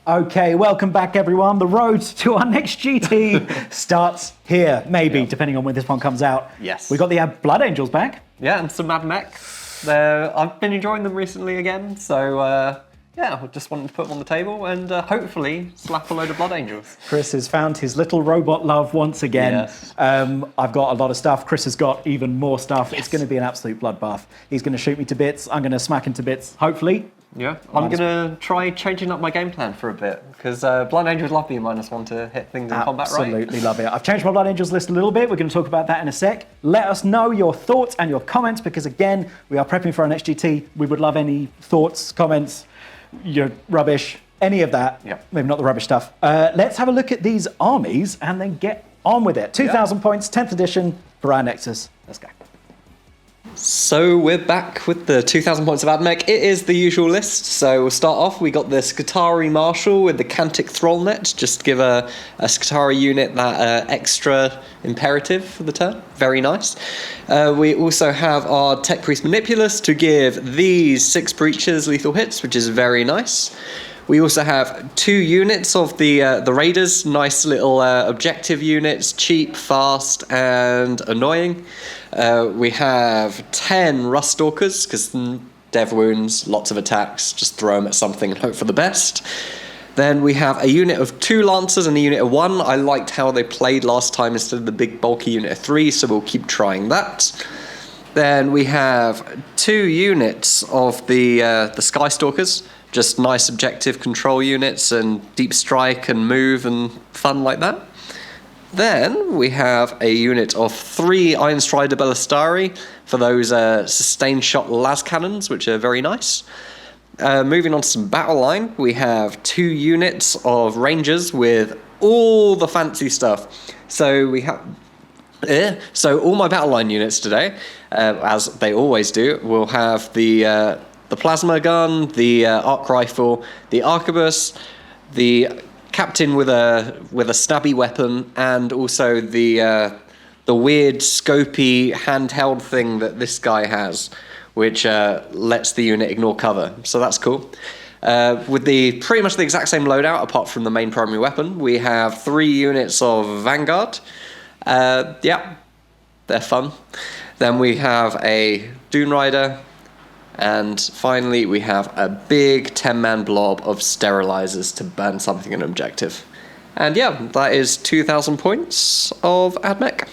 Okay, welcome back everyone. The road to our next GT starts here, maybe, depending on when this one comes out. Yes. We got the Blood Angels back. Yeah, and some Ad Mech. I've been enjoying them recently again, so I just wanted to put them on the table and hopefully slap a load of Blood Angels. Chris has found his little robot love once again. Yes. I've got a lot of stuff. Chris has got even more stuff. Yes. It's going to be an absolute bloodbath. He's going to shoot me to bits. I'm going to smack him to bits, hopefully. Yeah, I'm going to try changing up my game plan for a bit, because Blood Angels love being -1 to hit things in combat, right? Absolutely love it. I've changed my Blood Angels list a little bit. We're going to talk about that in a sec. Let us know your thoughts and your comments, because again, we are prepping for our next GT. We would love any thoughts, comments, your rubbish, any of that. Yep. Maybe not the rubbish stuff. Let's have a look at these armies and then get on with it. 2,000 points, 10th edition for our Nexus. Let's go. So we're back with the 2,000 points of AdMech. It is the usual list. So we'll start off. We got the Skitarii Marshal with the Cantic Thrallnet. Just to give a Skitarii unit that extra imperative for the turn. Very nice. We also have our Tech Priest Manipulus to give these 6 breaches lethal hits, which is very nice. We also have 2 units of the Raiders, nice little objective units, cheap, fast, and annoying. We have 10 Rust Stalkers, because dev wounds, lots of attacks, just throw them at something and hope for the best. Then we have a unit of 2 Lancers and a unit of 1. I liked how they played last time instead of the big bulky unit of 3, so we'll keep trying that. Then we have 2 units of the Sky Stalkers, just nice objective control units and deep strike and move and fun like that. Then we have a unit of 3 Iron Strider Ballistari for those sustained shot las cannons, which are very nice. Moving on to some battle line, we have 2 units of Rangers with all the fancy stuff. So we have... So all my battle line units today, as they always do, will have the plasma gun, the arc rifle, the arquebus, the captain with a stabby weapon, and also the weird scopy handheld thing that this guy has, which lets the unit ignore cover. So that's cool. With pretty much the exact same loadout, apart from the main primary weapon, we have 3 units of Vanguard. They're fun. Then we have a Dune Rider. And finally, we have a big 10-man blob of sterilizers to burn something in an objective. And that is 2,000 points of AdMech.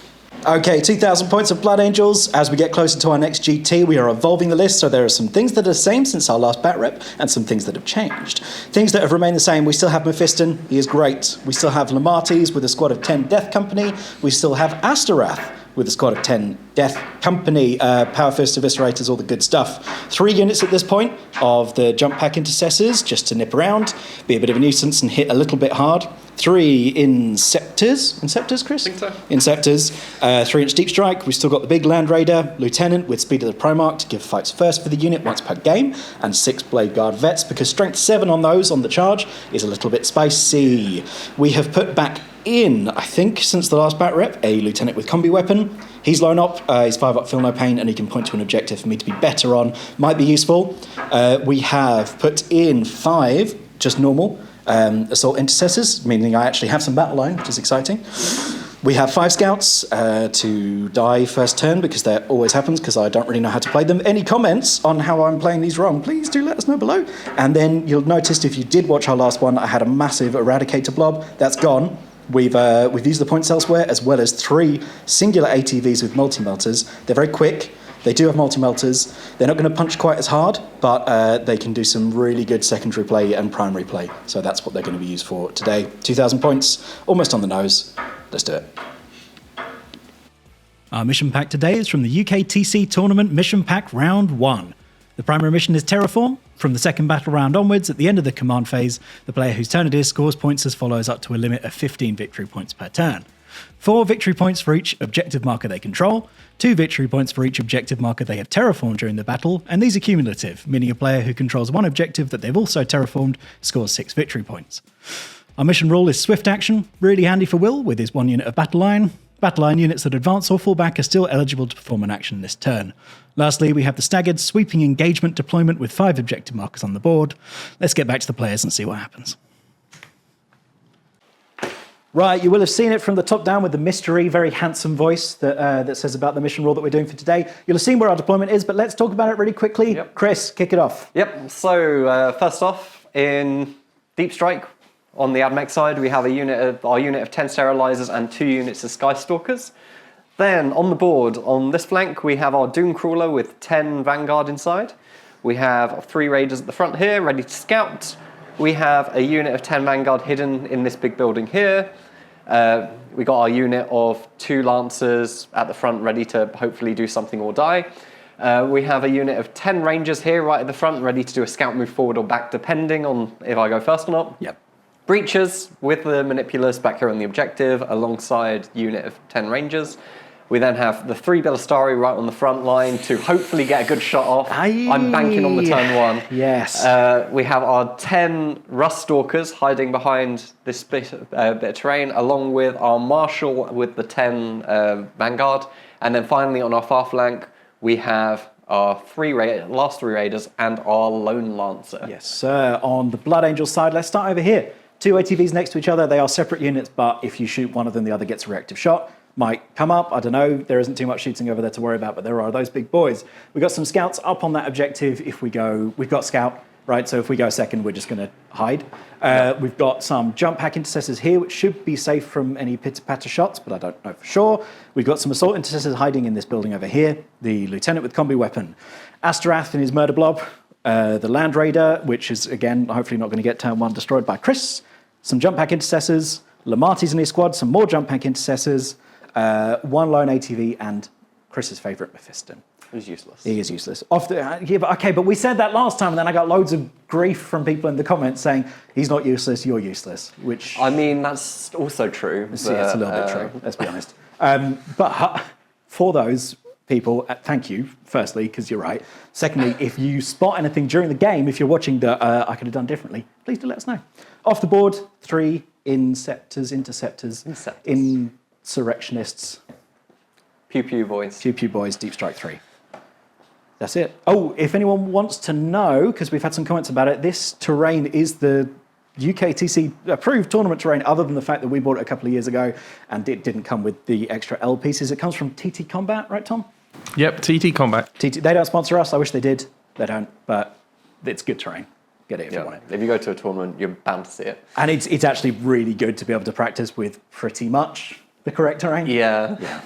Okay, 2,000 points of Blood Angels. As we get closer to our next GT, we are evolving the list, so there are some things that are the same since our last bat rep, and some things that have changed. Things that have remained the same, we still have Mephiston, he is great. We still have Lemartes with a squad of 10 Death Company. We still have Astorath with a squad of 10 Death Company, Power Fist Eviscerators, all the good stuff. 3 units at this point of the Jump Pack Intercessors, just to nip around, be a bit of a nuisance and hit a little bit hard. 3 Inceptors, Chris? I think so. Inceptors, 3-inch Deep Strike. We've still got the big Land Raider, Lieutenant with Speed of the Primarch to give fights first for the unit once per game, and 6 Bladeguard Vets, because Strength 7 on those on the charge is a little bit spicy. We have put back in, I think, since the last bat rep, a Lieutenant with Combi Weapon. He's lone op, he's 5-up, feel no pain, and he can point to an objective for me to be better on. Might be useful. We have put in 5 just normal Assault Intercessors, meaning I actually have some battle line, which is exciting. We have 5 Scouts to die first turn, because that always happens, because I don't really know how to play them. Any comments on how I'm playing these wrong, please do let us know below. And then you'll notice, if you did watch our last one, I had a massive Eradicator blob. That's gone. We've used the points elsewhere, as well as 3 singular ATVs with multi-meltas. They're very quick. They do have multi-meltas. They're not going to punch quite as hard, but they can do some really good secondary play and primary play. So that's what they're going to be used for today. 2,000 points, almost on the nose. Let's do it. Our mission pack today is from the UKTC Tournament Mission Pack Round 1. The primary mission is Terraform. From the second battle round onwards, at the end of the command phase, the player whose turn it is scores points as follows, up to a limit of 15 victory points per turn. 4 victory points for each objective marker they control, 2 victory points for each objective marker they have terraformed during the battle, and these are cumulative, meaning a player who controls 1 objective that they've also terraformed scores 6 victory points. Our mission rule is Swift Action, really handy for Will with his 1 unit of battle line. Battle line units that advance or fall back are still eligible to perform an action this turn. Lastly, we have the staggered sweeping engagement deployment with 5 objective markers on the board. Let's get back to the players and see what happens. Right, you will have seen it from the top down with the mystery, very handsome voice that says about the mission rule that we're doing for today. You'll have seen where our deployment is, but let's talk about it really quickly. Yep. Chris, kick it off. Yep, so first off, in Deep Strike, on the AdMech side, we have our unit of 10 sterilizers and 2 units of Skystalkers. Then, on the board, on this flank, we have our Doomcrawler with 10 Vanguard inside. We have 3 Raiders at the front here, ready to scout. We have a unit of 10 Vanguard hidden in this big building here. We got our unit of 2 Lancers at the front, ready to hopefully do something or die. We have a unit of 10 Rangers here, right at the front, ready to do a scout move forward or back, depending on if I go first or not. Yep. Breachers with the Manipulus back here on the objective, alongside unit of 10 Rangers. We then have the 3 Bellistari right on the front line to hopefully get a good shot off. I'm banking on the turn 1. Yes. We have our 10 Rust Stalkers hiding behind this bit of terrain, along with our Marshal with the 10 Vanguard. And then finally on our far flank, we have our last 3 Raiders and our Lone Lancer. Yes, sir. On the Blood Angel side, let's start over here. 2 ATVs next to each other. They are separate units, but if you shoot one of them, the other gets a reactive shot. Might come up, I don't know, there isn't too much shooting over there to worry about, but there are those big boys. We've got some scouts up on that objective. If we go, we've got scout, right? So if we go second, we're just going to hide. We've got some jump pack intercessors here, which should be safe from any pitter-patter shots, but I don't know for sure. We've got some assault intercessors hiding in this building over here. The lieutenant with combi weapon. Astorath and his murder blob. The Land Raider, which is, again, hopefully not going to get turn 1 destroyed by Chris. Some jump pack intercessors. Lemartes in his squad, some more jump pack intercessors. 1 lone ATV and Chris's favourite Mephiston. He's useless. He is useless. But we said that last time, and then I got loads of grief from people in the comments saying he's not useless, you're useless. Which I mean, that's also true. It's a little bit true. Let's be honest. But for those people, thank you. Firstly, because you're right. Secondly, if you spot anything during the game, if you're watching that I could have done differently, please do let us know. Off the board, 3 interceptors, insurrectionists. Pew Pew Boys. Pew Pew Boys, Deep Strike 3. That's it. Oh, if anyone wants to know, because we've had some comments about it, this terrain is the UKTC approved tournament terrain, other than the fact that we bought it a couple of years ago and it didn't come with the extra L pieces. It comes from TT Combat, right, Tom? Yep, TT Combat. They don't sponsor us. I wish they did. They don't, but it's good terrain. Get it if you want it. If you go to a tournament, you're bound to see it. And it's actually really good to be able to practice with pretty much the correct terrain. Yeah.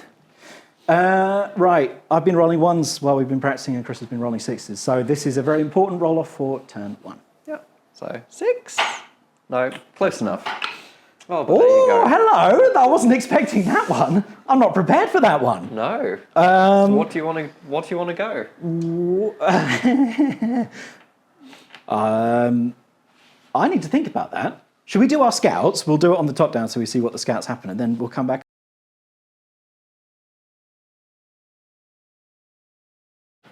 Right, I've been rolling 1s while we've been practicing, and Chris has been rolling 6s. So this is a very important roll-off for turn 1. Yep. So 6. No, close enough. Oh, but there you go. Hello! I wasn't expecting that one. I'm not prepared for that one. No. So what do you want to go? I need to think about that. Should we do our scouts? We'll do it on the top down so we see what the scouts happen, and then we'll come back.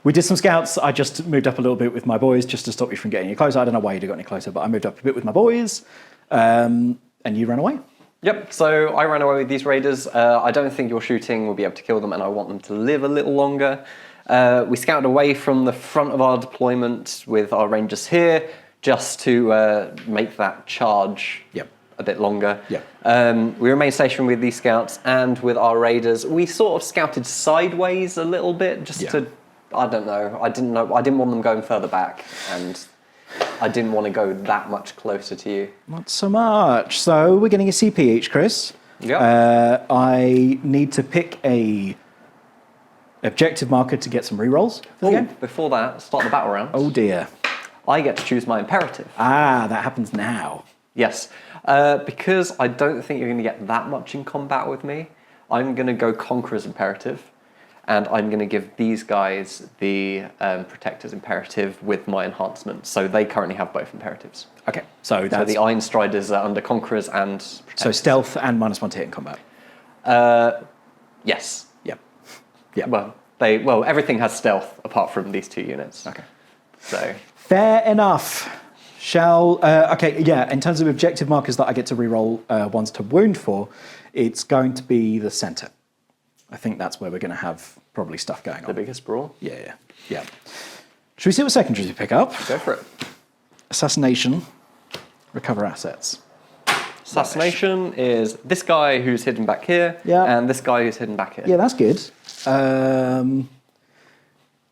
We did some scouts. I just moved up a little bit with my boys just to stop you from getting any closer. I don't know why you got any closer, but I moved up a bit with my boys. And you ran away. Yep, so I ran away with these raiders. I don't think your shooting will be able to kill them, and I want them to live a little longer. We scouted away from the front of our deployment with our rangers here, just to make that charge a bit longer. We remained stationed with these scouts and with our raiders. We sort of scouted sideways a little bit, just to, I don't know. I didn't want them going further back, and I didn't want to go that much closer to you. Not so much. So we're getting a CP each, Chris. Yeah. I need to pick a objective marker to get some rerolls for the game. Before that, start the battle round. Oh dear. I get to choose my imperative. Ah, that happens now. Yes. Because I don't think you're going to get that much in combat with me, I'm going to go Conqueror's Imperative, and I'm going to give these guys the Protector's Imperative with my enhancement. So they currently have both imperatives. Okay, so that's... So the Iron Striders are under Conquerors and Protectors. So stealth and -1 to hit in combat? Yes. Yeah. Well, everything has stealth apart from these 2 units. Okay. So... Fair enough. In terms of objective markers that I get to reroll ones to wound for, it's going to be the center. I think that's where we're going to have probably stuff going on. The biggest brawl? Yeah. Should we see what secondaries we pick up? Go for it. Assassination, recover assets. Assassination is this guy who's hidden back here, and this guy who's hidden back here. Yeah, that's good.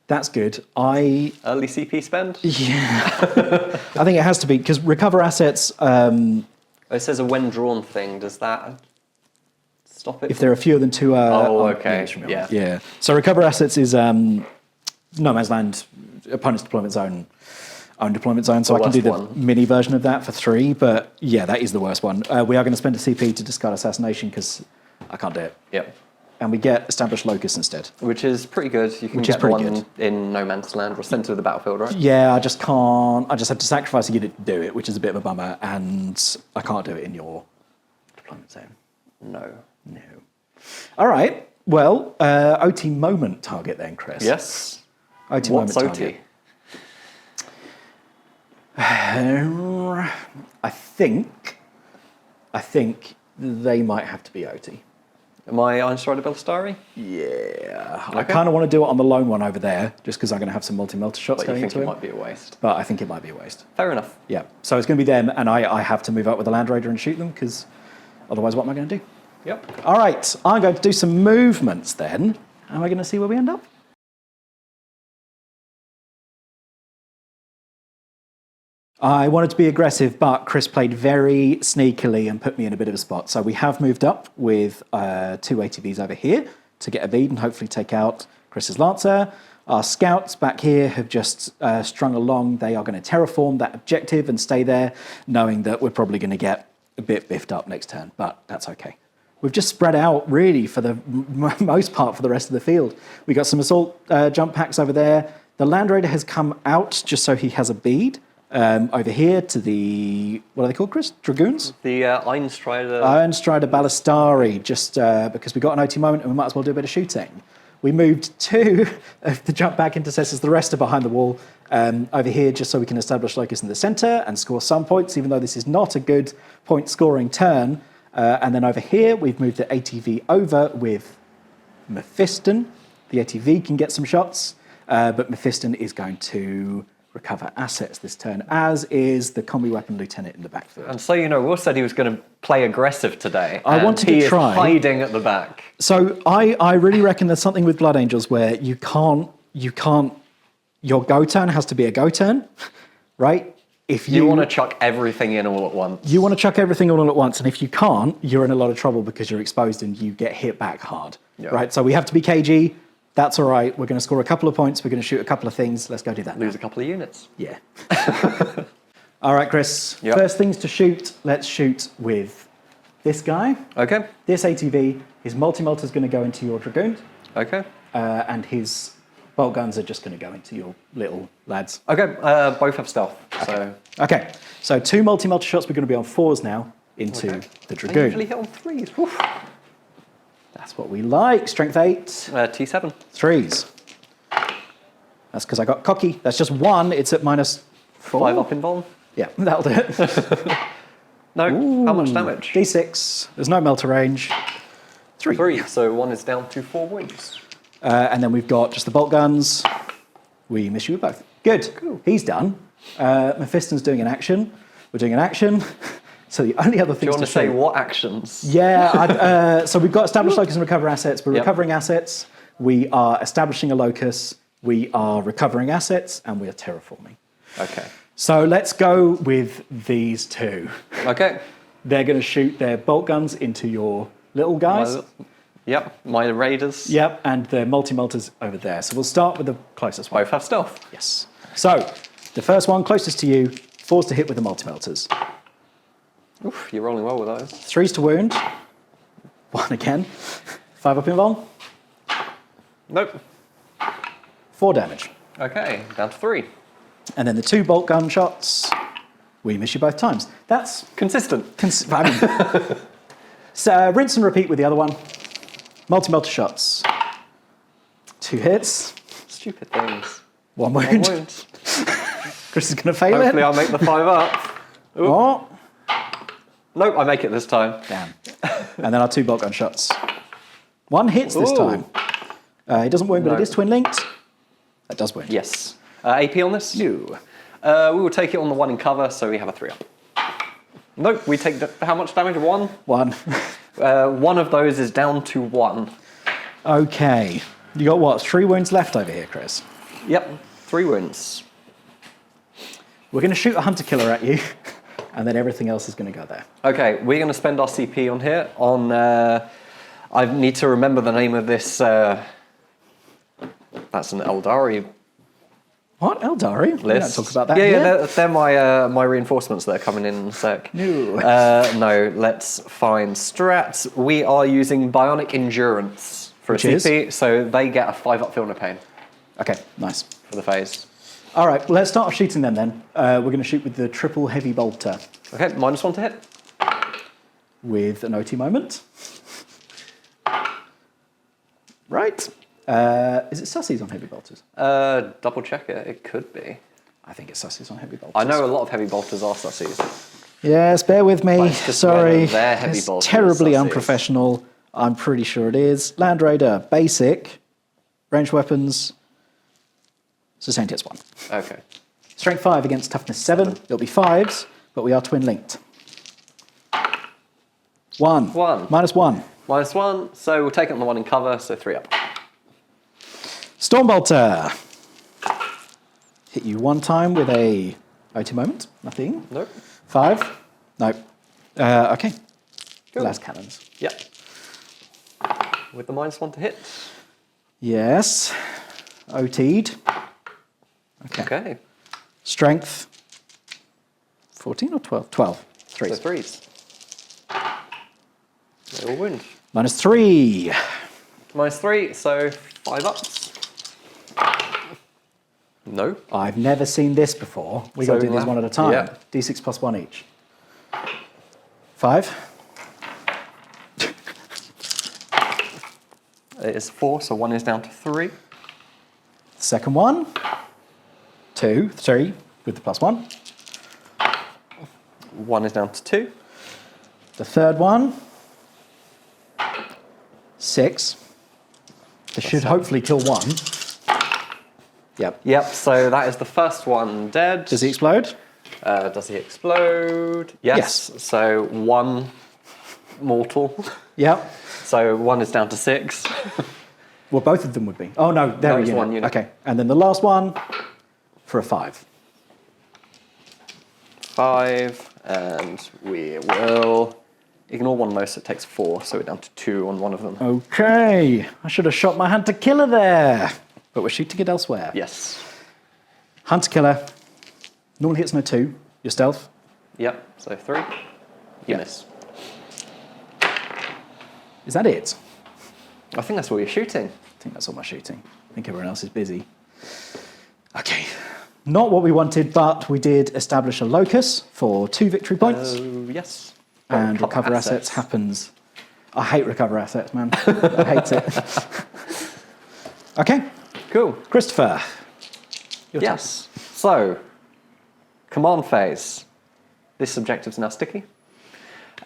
That's good. Early CP spend? Yeah. I think it has to be, because recover assets... it says a when drawn thing. Does that stop it? If there are fewer than two... okay. Yeah. So recover assets is no man's land, opponent's deployment zone, own deployment zone. So I can do the mini version of that for 3, but yeah, that is the worst one. We are going to spend a CP to discard assassination because I can't do it. Yep. And we get established locus instead. Which is pretty good. You can get one in no man's land or center of the battlefield, right? Yeah, I just can't. I just have to sacrifice a unit to do it, which is a bit of a bummer, and I can't do it in your deployment zone. No. All right. Well, OT moment target then, Chris. Yes. OT What's moment OT? target. I think they might have to be OT. Am I Einstrider Bellastari? Yeah. Okay. I kind of want to do it on the lone one over there, just because I'm going to have some multi-melter shots But you going think into it him. might be a waste? But I think it might be a waste. Fair enough. Yeah. So it's going to be them, and I have to move up with the Land Raider and shoot them, because otherwise what am I going to do? Yep. All right. I'm going to do some movements then, and we're going to see where we end up. I wanted to be aggressive, but Chris played very sneakily and put me in a bit of a spot. So we have moved up with 2 ATVs over here to get a bead and hopefully take out Chris's Lancer. Our scouts back here have just strung along. They are going to terraform that objective and stay there, knowing that we're probably going to get a bit biffed up next turn, but that's okay. We've just spread out, really, for the most part, for the rest of the field. We got some assault jump packs over there. The Land Raider has come out just so he has a bead. Over here to the, what are they called, Chris? Dragoons? The Einstrider Ballastari, just because we got an OT moment and we might as well do a bit of shooting. We moved 2 of the jump back intercessors, the rest are behind the wall, over here just so we can establish locus in the centre and score some points, even though this is not a good point scoring turn. And then over here, we've moved the ATV over with Mephiston. The ATV can get some shots, but Mephiston is going to recover assets this turn, as is the Combi Weapon Lieutenant in the backfield. And so, Will said he was going to play aggressive today. I wanted to try. He is hiding at the back. So I really reckon there's something with Blood Angels where you can't, your go turn has to be a go turn, right? If you want to chuck everything in all at once. You want to chuck everything all at once, and if you can't, you're in a lot of trouble because you're exposed and you get hit back hard, right? So we have to be cagey. That's all right. We're going to score a couple of points. We're going to shoot a couple of things. Let's go do that. Lose a couple of units. Yeah. All right, Chris. Yep. First things to shoot. Let's shoot with this guy. Okay. This ATV, his multi-melter is going to go into your Dragoon. Okay. And his bolt guns are just going to go into your little lads. Okay. Both have stealth. Okay. So 2 multi-melter shots. We're going to be on 4s now into the Dragoon. They usually hit on 3s. Oof. That's what we like. Strength 8. T7. 3s. That's because I got cocky. That's just 1. It's at -4. 5 up in vol. Yeah, that'll do it. No. Ooh, how much damage? D6. There's no melter range. 3. 3. So 1 is down to 4 wounds. And then we've got just the bolt guns. We miss you with both. Good. Cool. He's done. Mephiston's doing an action. We're doing an action. So the only other things do you want to say what actions? Yeah, so we've got established locus and recover assets. We're recovering assets. We are establishing a locus. We are recovering assets, and we are terraforming. Okay. So let's go with these 2. Okay. They're going to shoot their bolt guns into your little guys. My raiders. Yep, and the multi-melters over there. So we'll start with the closest one. Both have stealth. Yes. So the first one closest to you, 4s to hit with the multi-melters. Oof, you're rolling well with those. 3s to wound. 1 again. 5 up in vol. Nope. 4 damage. Okay, down to 3. And then the 2 bolt gun shots, we miss you both times. That's consistent. So rinse and repeat with the other one. Multi-melter shots. 2 hits. Stupid things. 1 wound. Chris is going to fail Hopefully I'll make the 5 up. Oop. Oh. Nope, I make it this time. Damn. And then our 2 bolt gun shots. 1 hits this time. It doesn't wound, but it is twin linked. That does wound. Yes. AP on this? You. We will take it on the 1 in cover, so we have a 3 up. Nope, we take how much damage? 1? 1. One of those is down to 1. Okay. You got what? 3 wounds left over here, Chris. Yep, 3 wounds. We're going to shoot a hunter killer at you, and then everything else is going to go there. Okay, we're going to spend our CP on here. I need to remember the name of this. That's an Eldari What? Eldari? We list. don't talk about that Yeah, yet. they're my reinforcements that are coming in a sec. No. No, let's find strats. We are using Bionic Endurance for Which a CP, so they get a 5 up feel no pain Okay, nice. for the phase. All right, well, let's start off shooting them then. We're going to shoot with the triple heavy bolter Okay, -1 to hit. with an OT moment. Right. Is it sussies on heavy bolters? Double check it. It could be. I think it's sussies on heavy bolters. I know a lot of heavy bolters are sussies. Yes, bear with me. It's just Sorry. whether they're heavy It's bolters, terribly sussies. unprofessional. I'm pretty sure it is. Land Raider, basic, ranged weapons, sustain hits 1. Okay. Strength 5 against toughness 7. It'll be 5s, but we are twin linked. 1. 1. -1. -1, so we'll take it on the one in cover, so 3 up. Stormbolter. Hit you 1 time with a OT moment. Nothing. Nope. 5. Nope. Okay. Cool. Last cannons. Yep. With the -1 to hit. Yes. OT'd. Okay. Okay. Strength. 14 or 12? 12. 3. So 3s. They all wound. -3. -3, so 5 ups. No. I've never seen this before. We got to So do these one at a time. yeah. D6 plus 1 each. 5. It is 4, so 1 is down to 3. Second one. 2, 3 with the +1. 1 is down to 2. The third one. 6. This should hopefully kill 1. Yep. Yep, so that is the first one dead. Does he explode? Does he explode? Yes. So 1 mortal. Yep. So 1 is down to 6. Well, both of them would be. Oh, no, they're No, a it's unit. 1 unit. Okay. And then the last one for a 5. 5, and we will ignore 1 of those, so it takes 4, so we're down to 2 on 1 of them. Okay. I should have shot my hunter killer there. But we're shooting it elsewhere. Yes. Hunter killer. Normally hits no 2. Your stealth. Yep, so 3. You miss. Is that it? I think that's what you're shooting. I think that's all my shooting. I think everyone else is busy. Okay. Not what we wanted, but we did establish a locus for 2 victory points. Yes. And recover assets happens. I hate recover assets, man. I hate it. Okay. Cool. Christopher. Your turn. Yes. So, command phase. This objective's now sticky.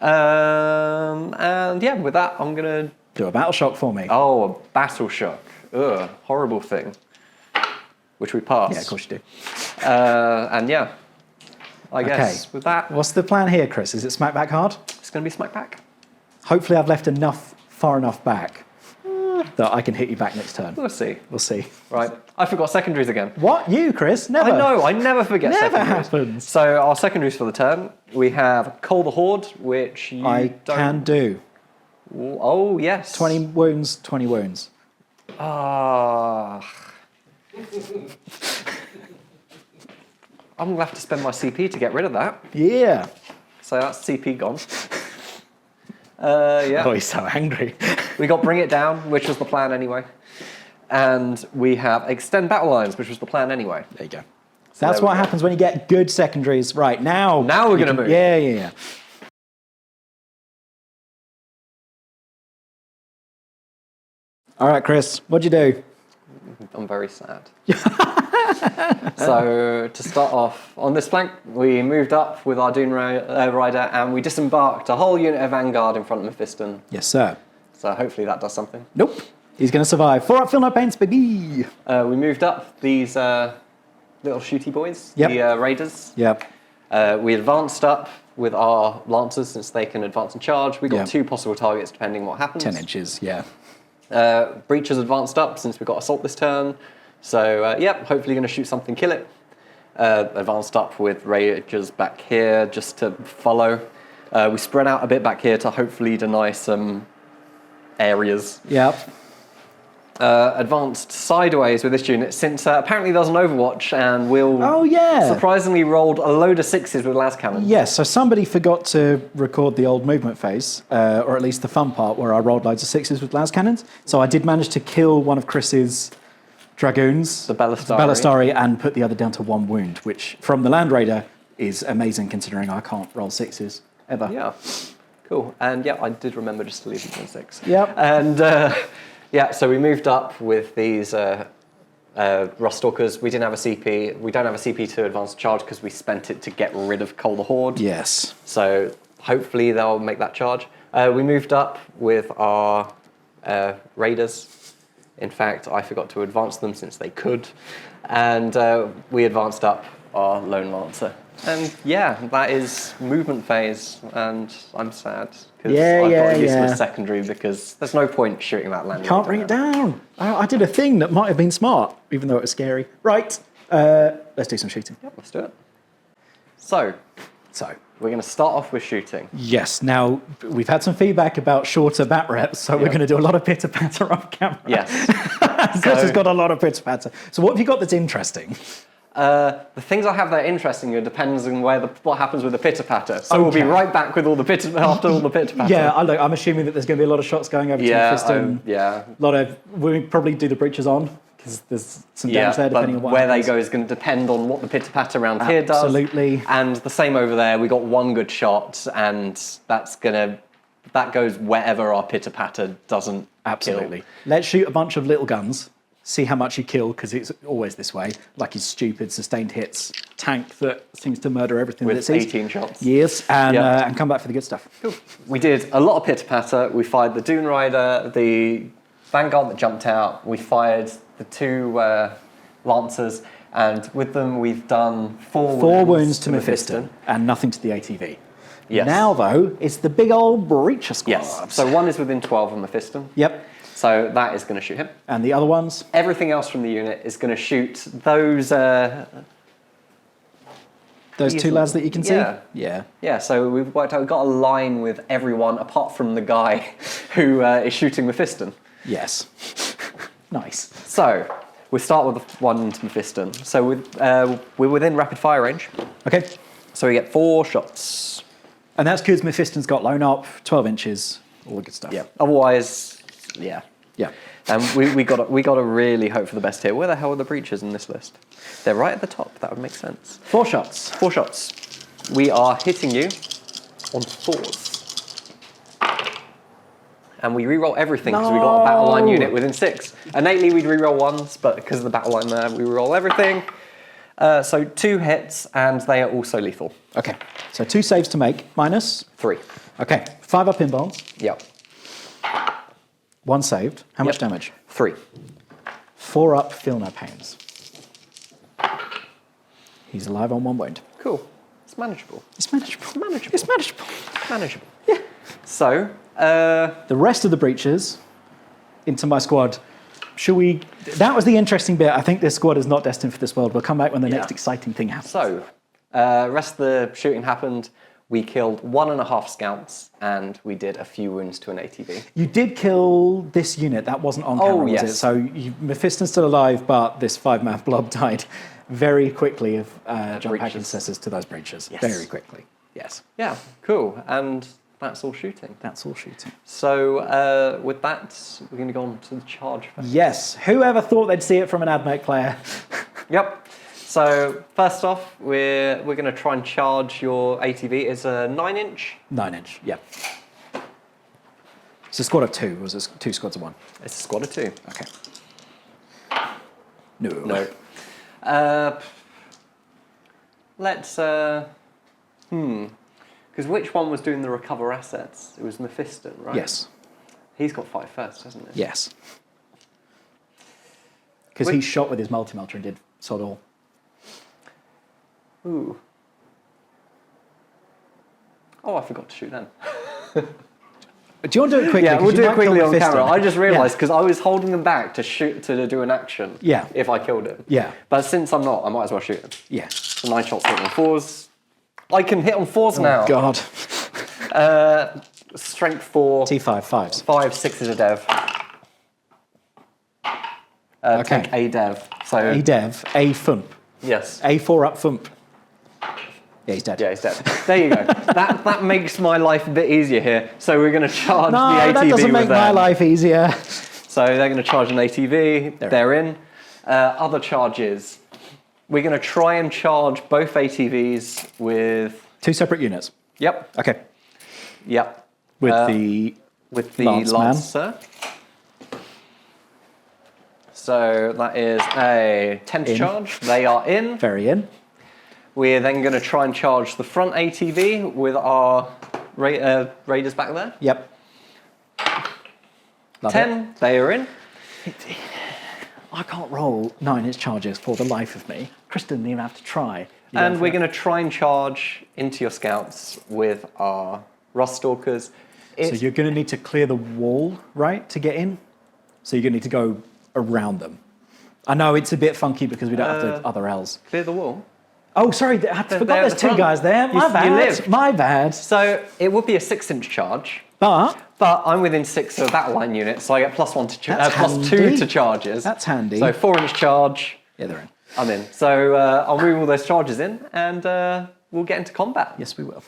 And yeah, with that, I'm going to... Do a battle shock for me. Oh, a battle shock. Ugh, horrible thing. Which we passed. Yeah, of course you do. And yeah, I guess with that, What's the plan here, Chris? Is it smack back hard? it's going to be smack back. Hopefully I've left far enough back that I can hit you back next turn. We'll see. We'll see. Right, I forgot secondaries again. What? You, Chris? Never. I know, I never forget Never secondaries. happens. So our secondaries for the turn, we have Cull the Horde, which you I don't... can do. Oh, yes. 20 wounds, 20 wounds. Ah. I'm going to have to spend my CP to get rid of that. Yeah. So that's CP gone. Yeah. Oh, he's so angry. We got Bring It Down, which was the plan anyway. And we have Extend Battle Lines, which was the plan anyway. There you go. So That's there we what go. happens when you get good secondaries. Right, now... Now we're you gonna can- move. Yeah. All right, Chris, what'd you do? I'm very sad. So, to start off, on this flank, we moved up with our Dune Rider and we disembarked a whole unit of Vanguard in front of Mephiston. Yes, sir. So hopefully that does something. Nope. He's going to survive. 4 up, feel no pains, baby. We moved up these little shooty boys, Yep. the Raiders. Yep. We advanced up with our Lancers, since they can advance and charge. We got Yeah. 2 possible targets depending what happens. 10 inches, yeah. Breachers advanced up since we got Assault this turn. So, yep, hopefully going to shoot something, kill it. Advanced up with Ragers back here just to follow. We spread out a bit back here to hopefully deny some areas. Yep. Advanced sideways with this unit since apparently there's an Overwatch and we'll Oh, yeah. surprisingly rolled a load of 6s with las cannons. Yes, so somebody forgot to record the old movement phase, or at least the fun part where I rolled loads of 6s with las cannons. So I did manage to kill one of Chris's dragoons, The Ballistari. Ballistari, and put the other down to 1 wound, which from the Land Raider is amazing considering I can't roll 6s ever. Yeah, cool. And yeah, I did remember just to leave them on 6. Yep. And yeah, so we moved up with these Ruststalkers. We didn't have a CP. We don't have a CP to advance charge because we spent it to get rid of Cull the Horde. Yes. So hopefully they'll make that charge. We moved up with our Raiders. In fact, I forgot to advance them since they could. And we advanced up our Lone Lancer. And yeah, that is movement phase. And I'm sad because I've got a useless secondary because there's no point shooting that land. Can't bring it down. I did a thing that might have been smart, even though it was scary. Right, let's do some shooting. Yep, let's do it. So we're going to start off with shooting. Yes, now we've had some feedback about shorter bat reps, so we're going to do a lot of pitter-patter off camera. Yes. Chris has got a lot of pitter-patter. So what have you got that's interesting? The things I have that are interesting depends on what happens with the pitter-patter. So we'll be right back with all the after all the pitter-patter. Yeah, I'm assuming that there's going to be a lot of shots going over to Mephiston. Yeah. We'll probably do the breaches on, because there's some damage there depending on what where happens. they go is going to depend on what the pitter-patter around here does. Absolutely. And the same over there. We got 1 good shot, and that goes wherever our pitter-patter doesn't Absolutely. kill. Let's shoot a bunch of little guns. See how much you kill, because it's always this way. Like his stupid sustained hits tank that seems to murder everything With that it sees. 18 shots. Yes, and come back for the good stuff. Cool. We did a lot of pitter-patter. We fired the Dune Rider, the Vanguard that jumped out. We fired the 2 Lancers, and with them we've done 4 wounds to Mephiston and nothing to the ATV. Yes. Now, though, it's the big old breacher squad. Yes. So 1 is within 12 of Mephiston. Yep. So that is going to shoot him. And the other ones? Everything else from the unit is going to shoot those... Those 2 lads that you can see? Yeah. Yeah, so we've worked out, we've got a line with everyone apart from the guy who is shooting Mephiston. Yes. Nice. So, we start with 1 to Mephiston. So we're within rapid fire range. Okay. So we get 4 shots. And that's because Mephiston's got lone up, 12 inches, all the good stuff. Yeah. Otherwise, yeah. Yeah. And we got to really hope for the best here. Where the hell are the breaches in this list? They're right at the top. That would make sense. 4 shots. 4 shots. We are hitting you on 4s. And we reroll everything because we got a battle line unit within 6. Innately, we'd reroll 1s, but because of the battle line there, we reroll everything. So 2 hits, and they are also lethal. Okay. So 2 saves to make, minus? 3. Okay. 5 up in bombs. Yep. 1 saved. How much damage? 3. 4 up, feel no pains. He's alive on 1 wound. Cool. It's manageable. It's manageable. Manageable. It's manageable. Manageable. Yeah. So, the rest of the breaches into my squad. That was the interesting bit. I think this squad is not destined for this world. We'll come back when the next exciting thing happens. So, rest of the shooting happened. We killed 1.5 scouts, and we did a few wounds to an ATV. You did kill this unit. That wasn't on camera, was it? So Mephiston's still alive, but this 5-man blob died very quickly of jump pack accesses to those breaches. Yes. Very quickly. Yes. Yeah, cool. And that's all shooting. That's all shooting. So with that, we're going to go on to the charge phase. Yes. Whoever thought they'd see it from an AdMech player? Yep. So first off, we're going to try and charge your ATV. It's a 9-inch. 9-inch. Yep. It's a squad of 2. Or was it 2 squads of 1? It's a squad of 2. Okay. No. Let's because which one was doing the recover assets? It was Mephiston, right? Yes. He's got 5 first, hasn't he? Yes. Because he shot with his multi-melter and did sod all. Ooh. Oh, I forgot to shoot them. Do you want to do it quickly? Yeah, we'll do it quickly on Mephiston. camera. I just realised because I was holding them back to shoot to do an action. Yeah. If I killed him. Yeah. But since I'm not, I might as well shoot him. Yeah. So 9 shots hit on 4s. I can hit on 4s now. God. Strength 4. T5, 5s. 5, 6 is a dev. Okay. Take a dev. So A dev, A thump. yes. A4 up thump. Yeah, he's dead. Yeah, he's dead. There you go. that makes my life a bit easier here. So we're going to charge the ATV that doesn't make with my them. life easier. So they're going to charge an ATV. They're in. Other charges. We're going to try and charge both ATVs with... 2 separate units. Yep. Okay. Yep. With the Lance man. Lancer. So that is a 10 to charge. They are in. Very in. We're then going to try and charge the front ATV with our raiders back there. Yep. Love 10, they are in. I can't roll 9-inch charges for the life of me. Chris didn't even have to try. And we're going to try and charge into your scouts with our Rust Stalkers. So you're going to need to clear the wall, right, to get in? So you're going to need to go around them. I know it's a bit funky because we don't have the other L's. Clear the wall. Oh, sorry, I forgot they're at there's the 2 front. guys there. My You bad. live. My bad. So it would be a 6-inch charge. But I'm within 6 of a battle line unit, so I get +1 to That's plus 2 handy. to charges. That's handy. So 4-inch charge. Yeah, they're in. I'm in. So I'll move all those charges in, and we'll get into combat. Yes, we will.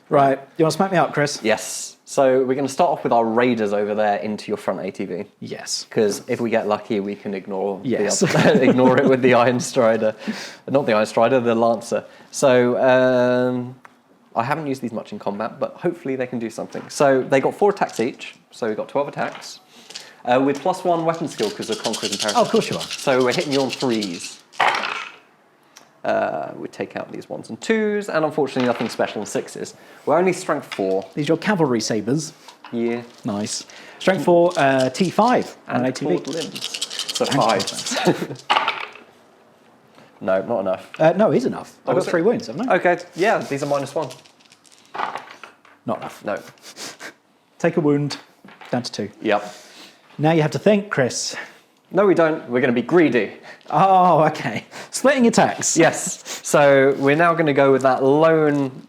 Right, you want to smack me up, Chris? Yes. So we're going to start off with our raiders over there into your front ATV. Yes. Because if we get lucky, we can ignore Yes. ignore it with the Iron Strider. Not the Iron Strider, the Lancer. So I haven't used these much in combat, but hopefully they can do something. So they got 4 attacks each, so we've got 12 attacks. With +1 weapon skill because of Conquerors and Parasites. Oh, of course you are. So we're hitting you on 3s. We take out these 1s and 2s, and unfortunately nothing special on 6s. We're only strength 4. These are your cavalry sabres. Yeah. Nice. Strength 4, T5 on And an clawed ATV. limbs. So 5. No, not enough. No, it is enough. I've got is it? 3 wounds, haven't I? Okay, yeah, these are -1. Not enough. No. Take a wound, down to 2. Yep. Now you have to think, Chris. No, we don't. We're going to be greedy. Oh, okay. Splitting attacks. Yes. So we're now going to go with that lone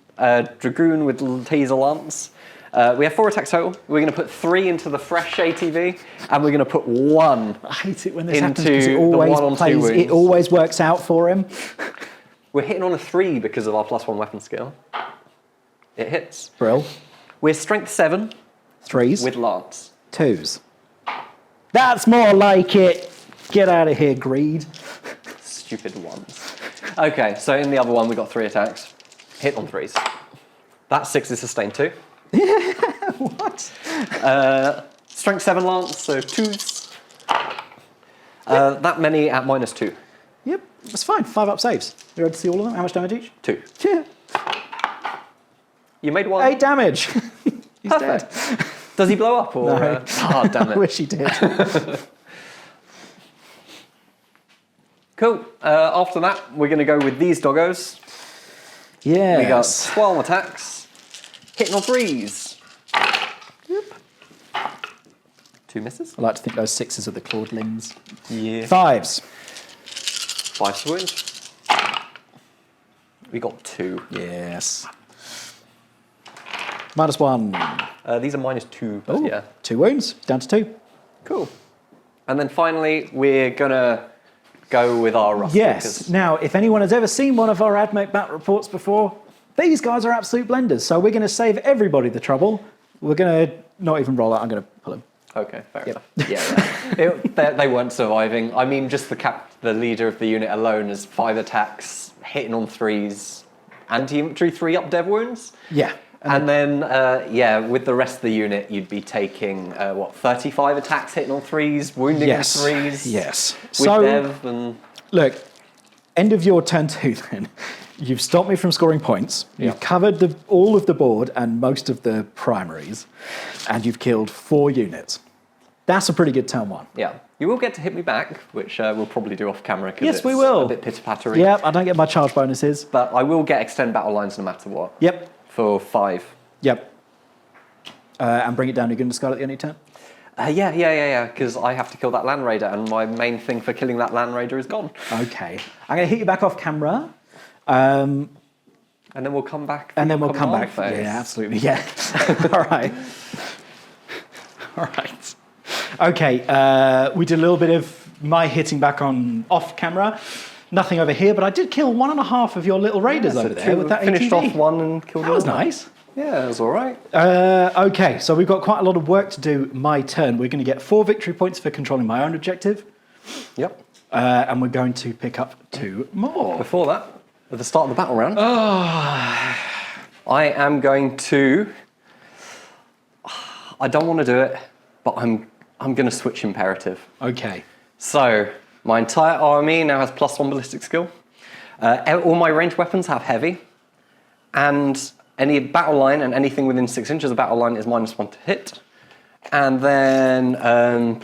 dragoon with taser lance. We have 4 attacks total. We're going to put 3 into the fresh ATV, and we're going to put 1. I hate it when this happens Into because it the always 1 on 2 plays. It wounds. always works out for him. We're hitting on a 3 because of our +1 weapon skill. It hits. Brill. We're strength 7 3s. with lance. 2s. That's more like it. Get out of here, greed. Stupid 1s. Okay, so in the other one we got 3 attacks. Hit on 3s. That 6 is sustained 2. What? Strength 7 lance, so 2s. That many at -2. Yep, that's fine. 5 up saves. You ready to see all of them? How much damage each? 2. Yeah. You made 1. 8 damage. He's Perfect. dead. Does he blow up or? No. Oh, damn I it. wish he did. Cool. After that, we're going to go with these doggos. Yes. We got 12 attacks. Hitting on 3s. Yep. 2 misses. I like to think those 6s are the clawed limbs. Yeah. 5s. 5 swings. We got 2. Yes. -1. These are -2. But Oh, yeah. 2 wounds, down to 2. Cool. And then finally, we're going to go with our Rust. Yes. Now, if anyone has ever seen one of our AdMech battle reports before, these guys are absolute blenders. So we're going to save everybody the trouble. We're going to not even roll out. I'm going to pull them. Okay, fair enough. Yeah. They weren't surviving. I mean, just the leader of the unit alone has 5 attacks, hitting on 3s, anti-infantry 3 up dev wounds. Yeah. And then, with the rest of the unit, you'd be taking, 35 attacks hitting on 3s, wounding on 3s. Yes. With So, dev and... look, end of your turn 2 then. You've stopped me from scoring points. You've covered all of the board and most of the primaries. And you've killed 4 units. That's a pretty good turn 1. Yeah. You will get to hit me back, which we'll probably do off camera because Yes, we will. a bit pitter-pattery. Yep, I don't get my charge bonuses. But I will get extend battle lines no matter what. Yep. For 5. Yep. And bring it down. You're going to discard at the end of your turn? Yeah, because I have to kill that Land Raider, and my main thing for killing that Land Raider is gone. Okay. I'm going to hit you back off camera. And then we'll come back. And then we'll come back. Phase. Yeah, absolutely. Yeah. All right. All right. Okay. We did a little bit of my hitting back on off camera. Nothing over here, but I did kill 1.5 of your little raiders over there with that finished ATV. Off one and killed. That was nice. Yeah, it was all right. Okay, so we've got quite a lot of work to do. My turn. We're going to get 4 victory points for controlling my own objective. Yep. And we're going to pick up 2 more. Before that, at the start of the battle round, I am going to. I don't want to do it, but I'm going to switch imperative. Okay. So my entire army now has +1 ballistic skill. All my ranged weapons have heavy, and any battle line and anything within 6 inches of battle line is -1 to hit. And then,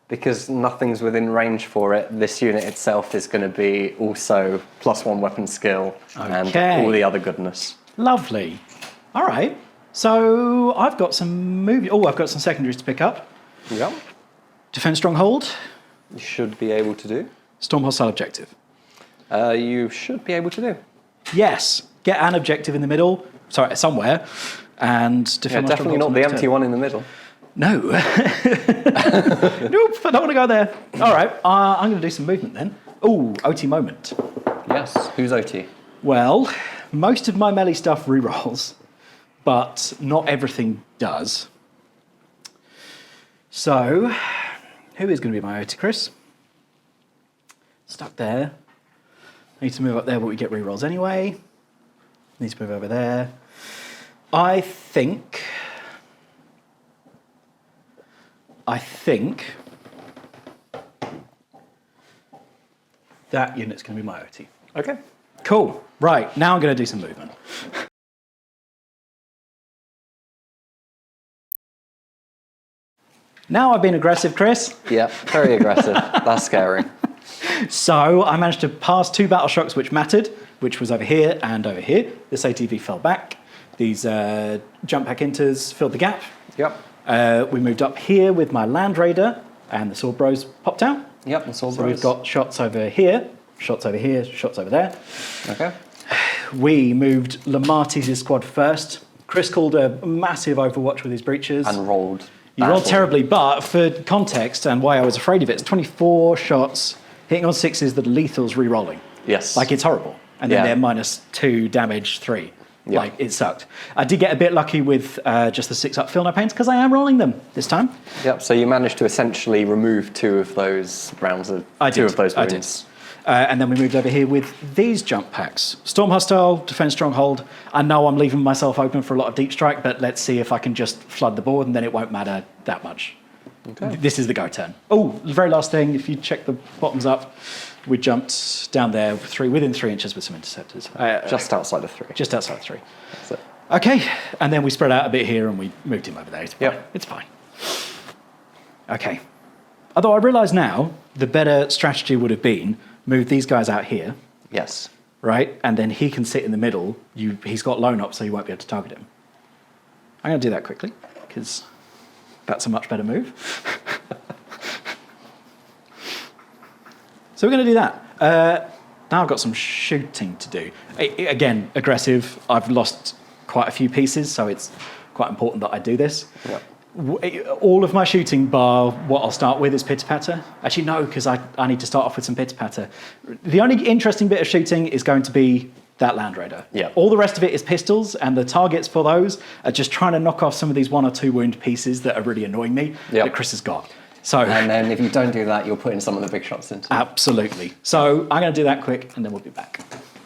because nothing's within range for it, this unit itself is going to be also +1 weapon skill and all the other goodness. Lovely. All right. So I've got some movie. Oh, I've got some secondaries to pick up. Yep. Defend stronghold. You should be able to do. Storm hostile objective. You should be able to do. Yes. Get an objective in the middle. Sorry, somewhere. And defend. Yeah, definitely not the empty one in the middle. No. Nope, I don't want to go there. All right, I'm going to do some movement then. Oh, OT moment. Yes, who's OT? Well, most of my melee stuff rerolls, but not everything does. So, who is going to be my OT, Chris? Stuck there. Need to move up there, but we get rerolls anyway. Need to move over there. I think that unit's going to be my OT. Okay. Cool. Right, now I'm going to do some movement. Now I've been aggressive, Chris. Yeah, very aggressive. That's scary. So I managed to pass 2 battle shocks which mattered, which was over here and over here. This ATV fell back. These jump pack inters filled the gap. Yep. We moved up here with my Land Raider, and the Sword Bros popped out. Yep, the Sword So Bros. we've got shots over here, shots over here, shots over there. Okay. We moved Lemartes' squad first. Chris called a massive overwatch with his breaches. And rolled. You rolled terribly, but for context and why I was afraid of it, it's 24 shots, hitting on 6s that are lethals re-rolling. Yes. Like, it's horrible. And then they're -2, damage 3. Yeah. Like, it sucked. I did get a bit lucky with just the 6-up fill no pains, because I am rolling them this time. Yep, so you managed to essentially remove 2 of those rounds of Two of those wounds. I did. And then we moved over here with these jump packs. Storm Hostile, Defend Stronghold. I know I'm leaving myself open for a lot of deep strike, but let's see if I can just flood the board, and then it won't matter that much. Okay. This is the go turn. Oh, the very last thing, if you check the bottoms up, we jumped down there within 3 inches with some interceptors. Just outside of 3. Just outside 3. That's it. Okay, and then we spread out a bit here and we moved him over there. It's fine. Yep. It's fine. Okay. Although I realise now, the better strategy would have been move these guys out here, Yes. right? And then he can sit in the middle. He's got lone up, so you won't be able to target him. I'm going to do that quickly, because that's a much better move. So we're going to do that. Now I've got some shooting to do. Again, aggressive. I've lost quite a few pieces, so it's quite important that I do this. Yep. All of my shooting bar, what I'll start with is pitter-patter. Actually, no, because I need to start off with some pitter-patter. The only interesting bit of shooting is going to be that Land Raider. Yeah. All the rest of it is pistols, and the targets for those are just trying to knock off some of these 1 or 2 wound pieces that are really annoying me that Chris has got. So, And then if you don't do that, you'll put in some of the big shots into it. Absolutely. So I'm going to do that quick, and then we'll be back.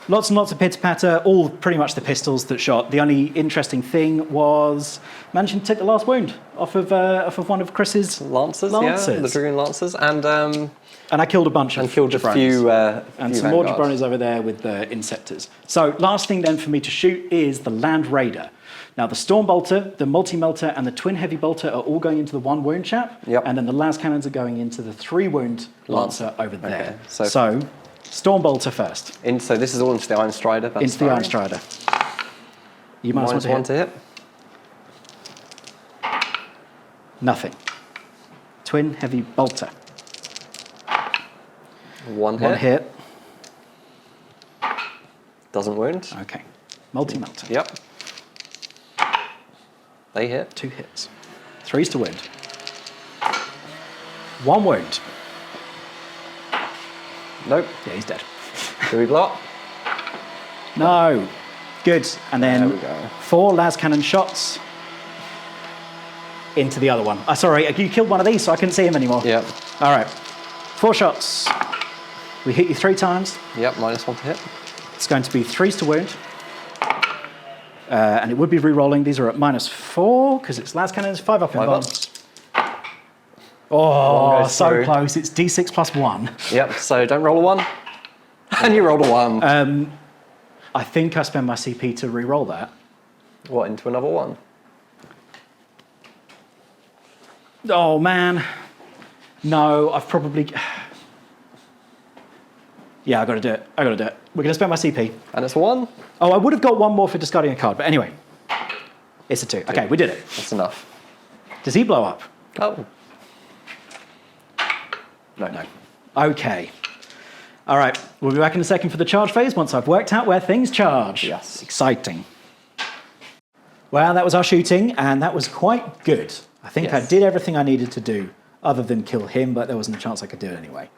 Lots and lots of pitter-patter, all pretty much the pistols that shot. The only interesting thing was managing to take the last wound off of one of Chris's Lancers, yeah, the Dragoon Lancers, and I killed a bunch of killed a few and some more Jabronis over there with the Inceptors. So last thing then for me to shoot is the Land Raider. Now the Storm Bolter, the Multi-Melter, and the Twin Heavy Bolter are all going into the 1 wound chap, and then the las cannons are going into the 3 wound Lancer over there. Okay, so Storm Bolter first. So this is all into the Iron Strider. Into the Iron Strider. You minus -1 to hit. Nothing. Twin heavy bolter. One One hit. Doesn't wound. Okay. Multi-melter. Yep. They hit. 2 hits. 3's to wound. 1 wound. Nope. Yeah, he's dead. Do we block? No. Good. And There then we go. 4 las cannon shots into the other one. Sorry, you killed one of these, so I couldn't see him anymore. Yep. All right. 4 shots. We hit you 3 times. Yep, -1 to hit. It's going to be 3's to wound. And it would be re-rolling. These are at -4 because it's las cannons. 5 up in 5 bombs. up. Oh, goes so through. close. It's D6 plus 1. Yep, so don't roll a 1. And you rolled a 1. I think I spend my CP to re-roll that. What, into another 1? Oh, man. No, I've probably... Yeah, I got to do it. I got to do it. We're going to spend my CP. And it's a 1? Oh, I would have got 1 more for discarding a card, but anyway. It's a 2. Okay, we did it. That's enough. Does he blow up? Oh. No. No. Okay. All right, we'll be back in a second for the charge phase once I've worked out where things charge. Yes. Exciting. Well, that was our shooting, and that was quite good. I think I Yes. did everything I needed to do other than kill him, but there wasn't a chance I could do it anyway.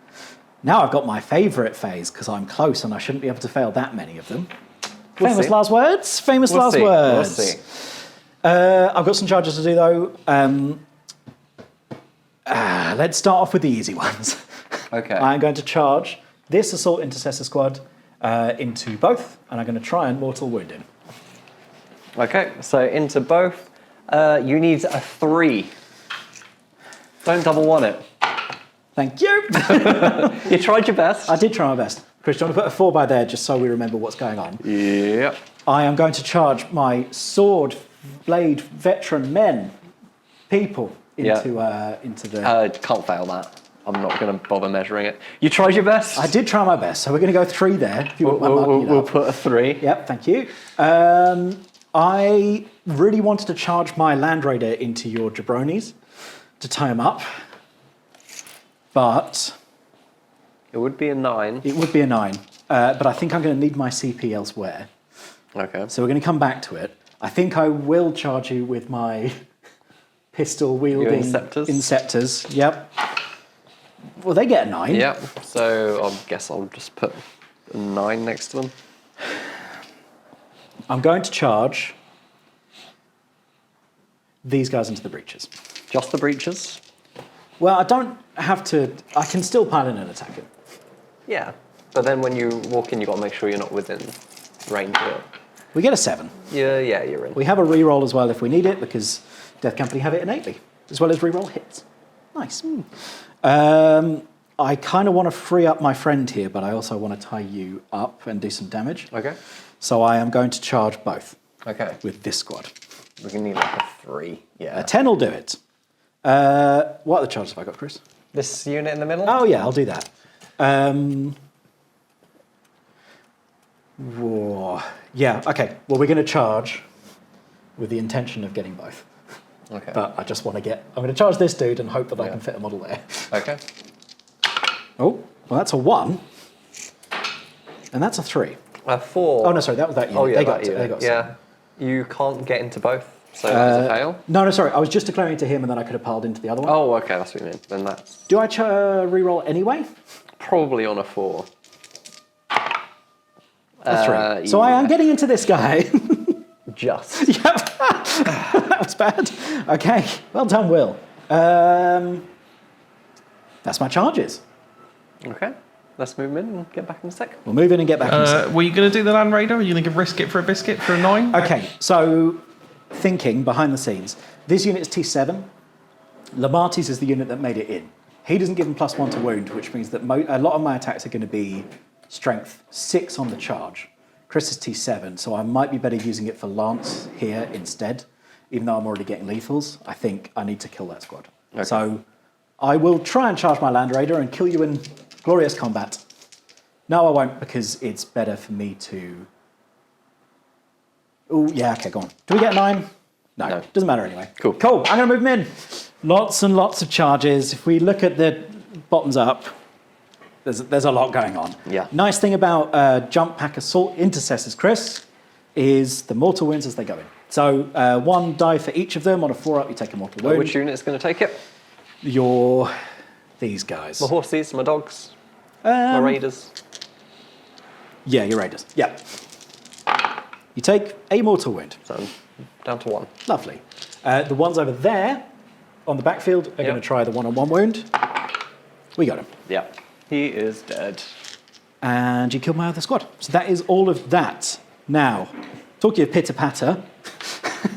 Now I've got my favourite phase because I'm close and I shouldn't be able to fail that many of them. We'll Famous see. last words? Famous We'll last see. words. We'll see. I've got some charges to do though. Let's start off with the easy ones. Okay. I'm going to charge this Assault Intercessor Squad into both, and I'm going to try and mortal wound him. Okay, so into both. You need a 3. Don't double one it. Thank you. You tried your best. I did try my best. Chris, do you want to put a 4 by there just so we remember what's going on? Yep. I am going to charge my sword blade veteran men, people, into the... Can't fail that. I'm not going to bother measuring it. You tried your best. I did try my best, so we're going to go 3 there. If you want my marking it We'll up. put a 3. Yep, thank you. I really wanted to charge my Land Raider into your jabronis to tie them up, but It would be a 9. it would be a 9. But I think I'm going to need my CP elsewhere. Okay. So we're going to come back to it. I think I will charge you with my pistol-wielding Inceptors. Yep. Well, they get a 9. Yep. So I guess I'll just put a 9 next to them. I'm going to charge these guys into the breaches. Just the breaches? Well, I don't have to... I can still pile in and attack it. Yeah. But then when you walk in, you've got to make sure you're not within range of it. We get a 7. Yeah, you're in. We have a reroll as well if we need it, because Death Company have it innately, as well as reroll hits. Nice. I kind of want to free up my friend here, but I also want to tie you up and do some damage. Okay. So I am going to charge both Okay. with this squad. We're going to need like a 3. Yeah. A 10 will do it. What other charges have I got, Chris? This unit in the middle? Oh, yeah, I'll do that. Whoa. Yeah, okay. Well, we're going to charge with the intention of getting both. Okay. But I just want to get... I'm going to charge this dude and hope that I can fit a model there. Okay. Oh, well, that's a 1. And that's a 3. A 4. Oh, no, sorry, that was that unit. Oh, yeah, they got, that unit. They got yeah. You can't get into both, so that's a fail. No, sorry. I was just declaring to him and then I could have piled into the other one. Oh, okay, that's what you mean. Then that's Do I reroll anyway? probably on a 4. A 3. So I am getting into this guy. Just. Yep. That was bad. Okay. Well done, Will. That's my charges. Okay. Let's move in and get back in a sec. We'll move in and get back in a second. Were you going to do the Land Raider? Or are you going to risk it for a biscuit for a 9? Okay, so thinking behind the scenes, this unit is T7. Lemartes is the unit that made it in. He doesn't give him +1 to wound, which means that a lot of my attacks are going to be strength 6 on the charge. Chris is T7, so I might be better using it for Lance here instead. Even though I'm already getting lethals, I think I need to kill that squad. Okay. So I will try and charge my Land Raider and kill you in glorious combat. No, I won't, because it's better for me to... Oh, yeah, okay, go on. Do we get 9? No, doesn't matter anyway. Cool. Cool, I'm going to move them in. Lots and lots of charges. If we look at the bottoms up, there's a lot going on. Yeah. Nice thing about jump pack assault intercessors, Chris, is the mortal wounds as they go in. So 1 die for each of them. On a 4-up, you take a mortal wound. Which unit is going to take it? These guys. My horses, my dogs, my raiders. Yeah, your raiders. Yeah. You take a mortal wound. So I'm down to 1. Lovely. The ones over there on the backfield are going to try the 1-on-1 wound. We got him. Yeah. He is dead. And you killed my other squad. So that is all of that. Now, talking of pitter-patter,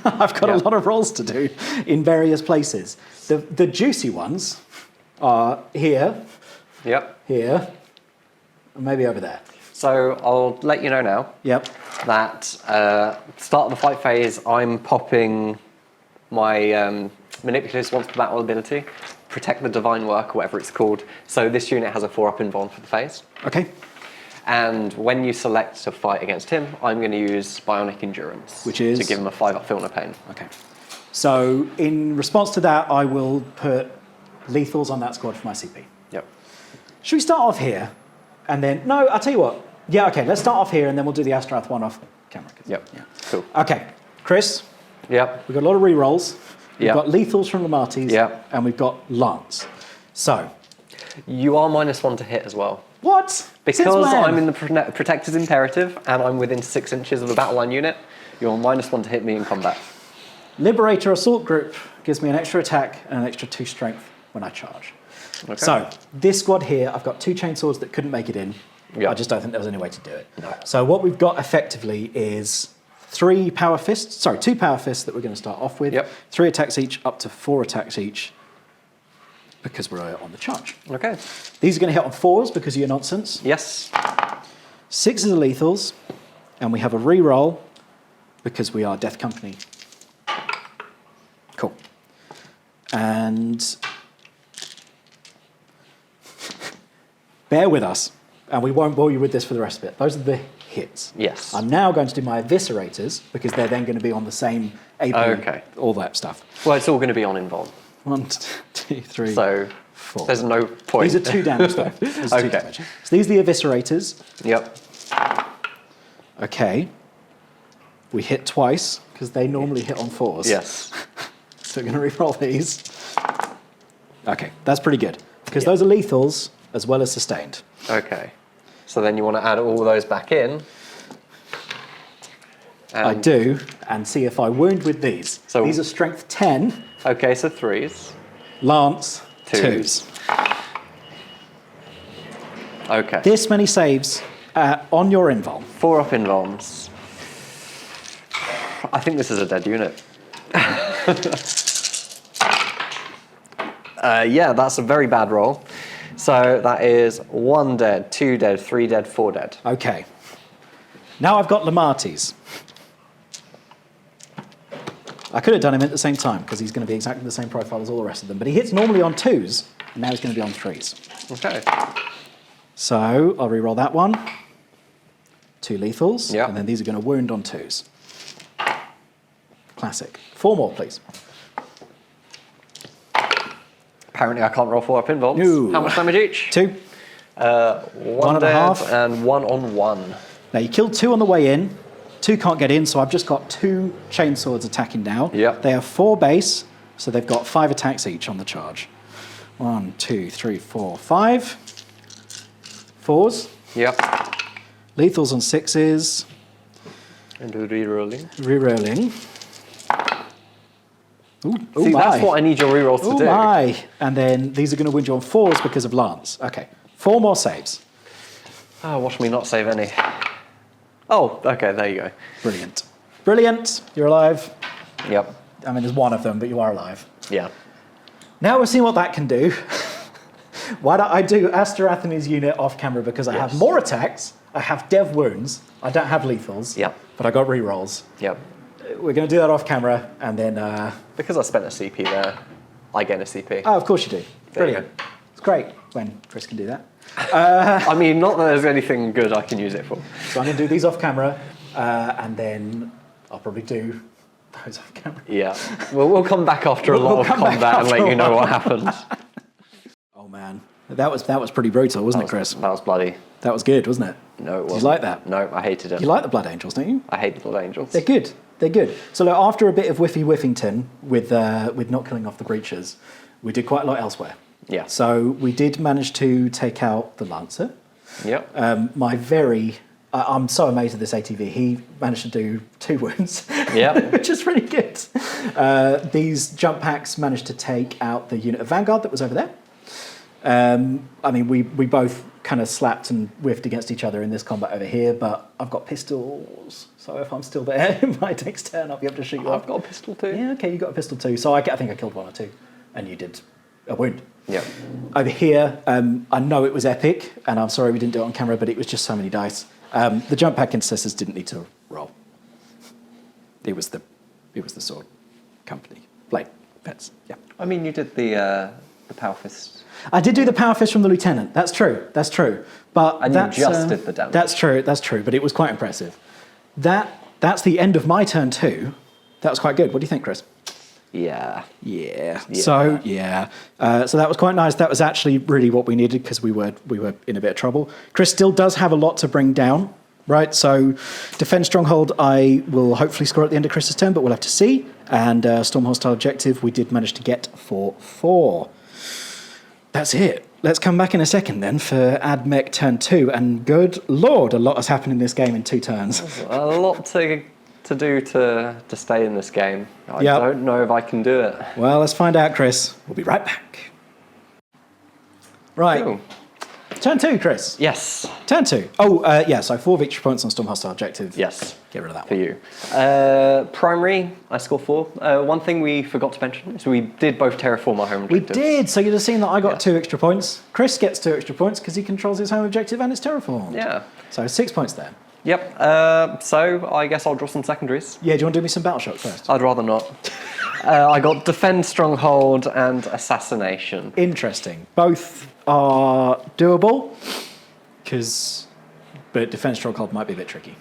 I've got a lot of rolls to do in various places. The juicy ones are here, here, and maybe over there. So I'll let you know now that start of the fight phase, I'm popping my Manipulative Once per battle ability, Protect the Divine Work, or whatever it's called. So this unit has a 4-up invuln for the phase. Okay. And when you select to fight against him, I'm going to use Bionic Endurance. Which is? To give him a 5-up Feel No Pain. Okay. So in response to that, I will put lethals on that squad for my CP. Yep. Should we start off here? And then, no, I'll tell you what. Yeah, okay, let's start off here and then we'll do the Astorath one off camera. Yep. Yeah. Cool. Okay, Chris. Yep. We've got a lot of re-rolls. We've Yep. got lethals from Lemartes. Yep. And we've got Lance. So. You are -1 to hit as well. What? Because I'm in the Protector's Imperative and I'm within 6 inches of the battle line unit, you're -1 to hit me in combat. Liberator Assault Group gives me an extra attack and an extra 2 strength when I charge. Okay. So, this squad here, I've got 2 chainswords that couldn't make it in. Yeah. I just don't think there was any way to do it. No. So what we've got effectively is 2 power fists that we're going to start off with. Yep. 3 attacks each, up to 4 attacks each, because we're on the charge. Okay. These are going to hit on 4s because of your nonsense. Yes. 6s are lethals, and we have a re-roll because we are Death Company. Cool. And bear with us, and we won't bore you with this for the rest of it. Those are the hits. Yes. I'm now going to do my eviscerators because they're then going to be on the same AP, Okay. all that stuff. Well, it's all going to be on invuln. 1, 2, 3, So 4. there's no point. These are 2 damage though. These are 2 Okay. damage. So these are the eviscerators. Yep. Okay. We hit twice because they normally hit on 4s. Yes. So we're going to re-roll these. Okay, that's pretty good because those are lethals as well as sustained. Okay. So then you want to add all those back in. I do, and see if I wound with these. So these are strength 10. Okay, so 3s. Lance, 2s. 2s. Okay. This many saves on your invuln. 4-up invulns. I think this is a dead unit. Yeah, that's a very bad roll. So that is 1 dead, 2 dead, 3 dead, 4 dead. Okay. Now I've got Lemartes. I could have done him at the same time because he's going to be exactly the same profile as all the rest of them. But he hits normally on 2s, and now he's going to be on 3s. Okay. So I'll re-roll that one. 2 lethals. Yep. And then these are going to wound on 2s. Classic. 4 more, please. Apparently I can't roll 4-up invulns. No. How much damage each? 2. 1 and a dead half. and 1 on 1. Now you killed 2 on the way in. 2 can't get in, so I've just got 2 chainswords attacking now. Yep. They have 4 base, so they've got 5 attacks each on the charge. 1, 2, 3, 4, 5. 4s. Yep. Lethals on 6s. And do re-rolling. Rerolling. Ooh, See, my. that's what I need your rerolls to Oh do. my! And then these are going to wound you on 4s because of Lance. Okay, 4 more saves. Oh, watch me not save any. Oh, okay, there you go. Brilliant. Brilliant. You're alive. Yep. I mean, there's 1 of them, but you are alive. Yeah. Now we've seen what that can do. Why don't I do Astorath and his unit off camera because I have more attacks, I have dev wounds, I don't have lethals, Yep. but I got rerolls. Yep. We're going to do that off camera and then... Because I spent a CP there, I gain a CP. Oh, of course you do. There you Brilliant. It's great when Chris can do that. I mean, not that there's anything good I can use it for. So I'm going to do these off camera and then I'll probably do those off camera. Yeah. We'll come back after a lot of combat and let you know what happened. Oh man, that was pretty brutal, wasn't it, Chris? That was bloody. That was good, wasn't it? No, it wasn't. Did you like that? No, I hated it. You like the Blood Angels, don't you? I hate the Blood Angels. They're good. They're good. So look, after a bit of whiffington with not killing off the breachers, we did quite a lot elsewhere. Yeah. So we did manage to take out the Lancer. Yep. I'm so amazed at this ATV. He managed to do 2 wounds, Yep. which is really good. These jump packs managed to take out the unit of Vanguard that was over there. I mean, we both kind of slapped and whiffed against each other in this combat over here, but I've got pistols, so if I'm still there in my next turn, I'll be able to shoot you I've off. got a pistol too. Yeah, okay, you got a pistol too. So I think I killed 1 or 2, and you did a wound. Yep. Over here, I know it was epic, and I'm sorry we didn't do it on camera, but it was just so many dice. The jump pack intercessors didn't need to roll. It was the sword company. Blade pets. Yeah. I mean, you did the power fist. I did do the power fist from the lieutenant. That's true. That's true. But And that's, you just did the damage. That's true. That's true. But it was quite impressive. That's the end of my turn too. That was quite good. What do you think, Chris? Yeah. Yeah. So yeah. So that was quite nice. That was actually really what we needed because we were in a bit of trouble. Chris still does have a lot to bring down, right? So defend stronghold. I will hopefully score at the end of Chris's turn, but we'll have to see. And storm hostile objective. We did manage to get for 4. That's it. Let's come back in a second then for Ad Mech turn 2. And good lord, a lot has happened in this game in 2 turns. A lot to do to stay in this game. I don't know if I can do it. Well, let's find out, Chris. We'll be right back. Right. Cool. Turn 2, Chris. Yes. Turn 2. Oh, yeah, so 4 victory points on Storm Hostile Objective. Yes. Get rid of that For one. you. Primary, I score 4. One thing we forgot to mention is we did both terraform our home We objectives. did, so you'd have seen that I got 2 extra points. Chris gets 2 extra points because he controls his home objective and it's terraformed. Yeah. So 6 points there. Yep. So I guess I'll draw some secondaries. Yeah, do you want to do me some battle shock first? I'd rather not. I got defend stronghold and assassination. Interesting. Both are doable, but defense stronghold might be a bit tricky.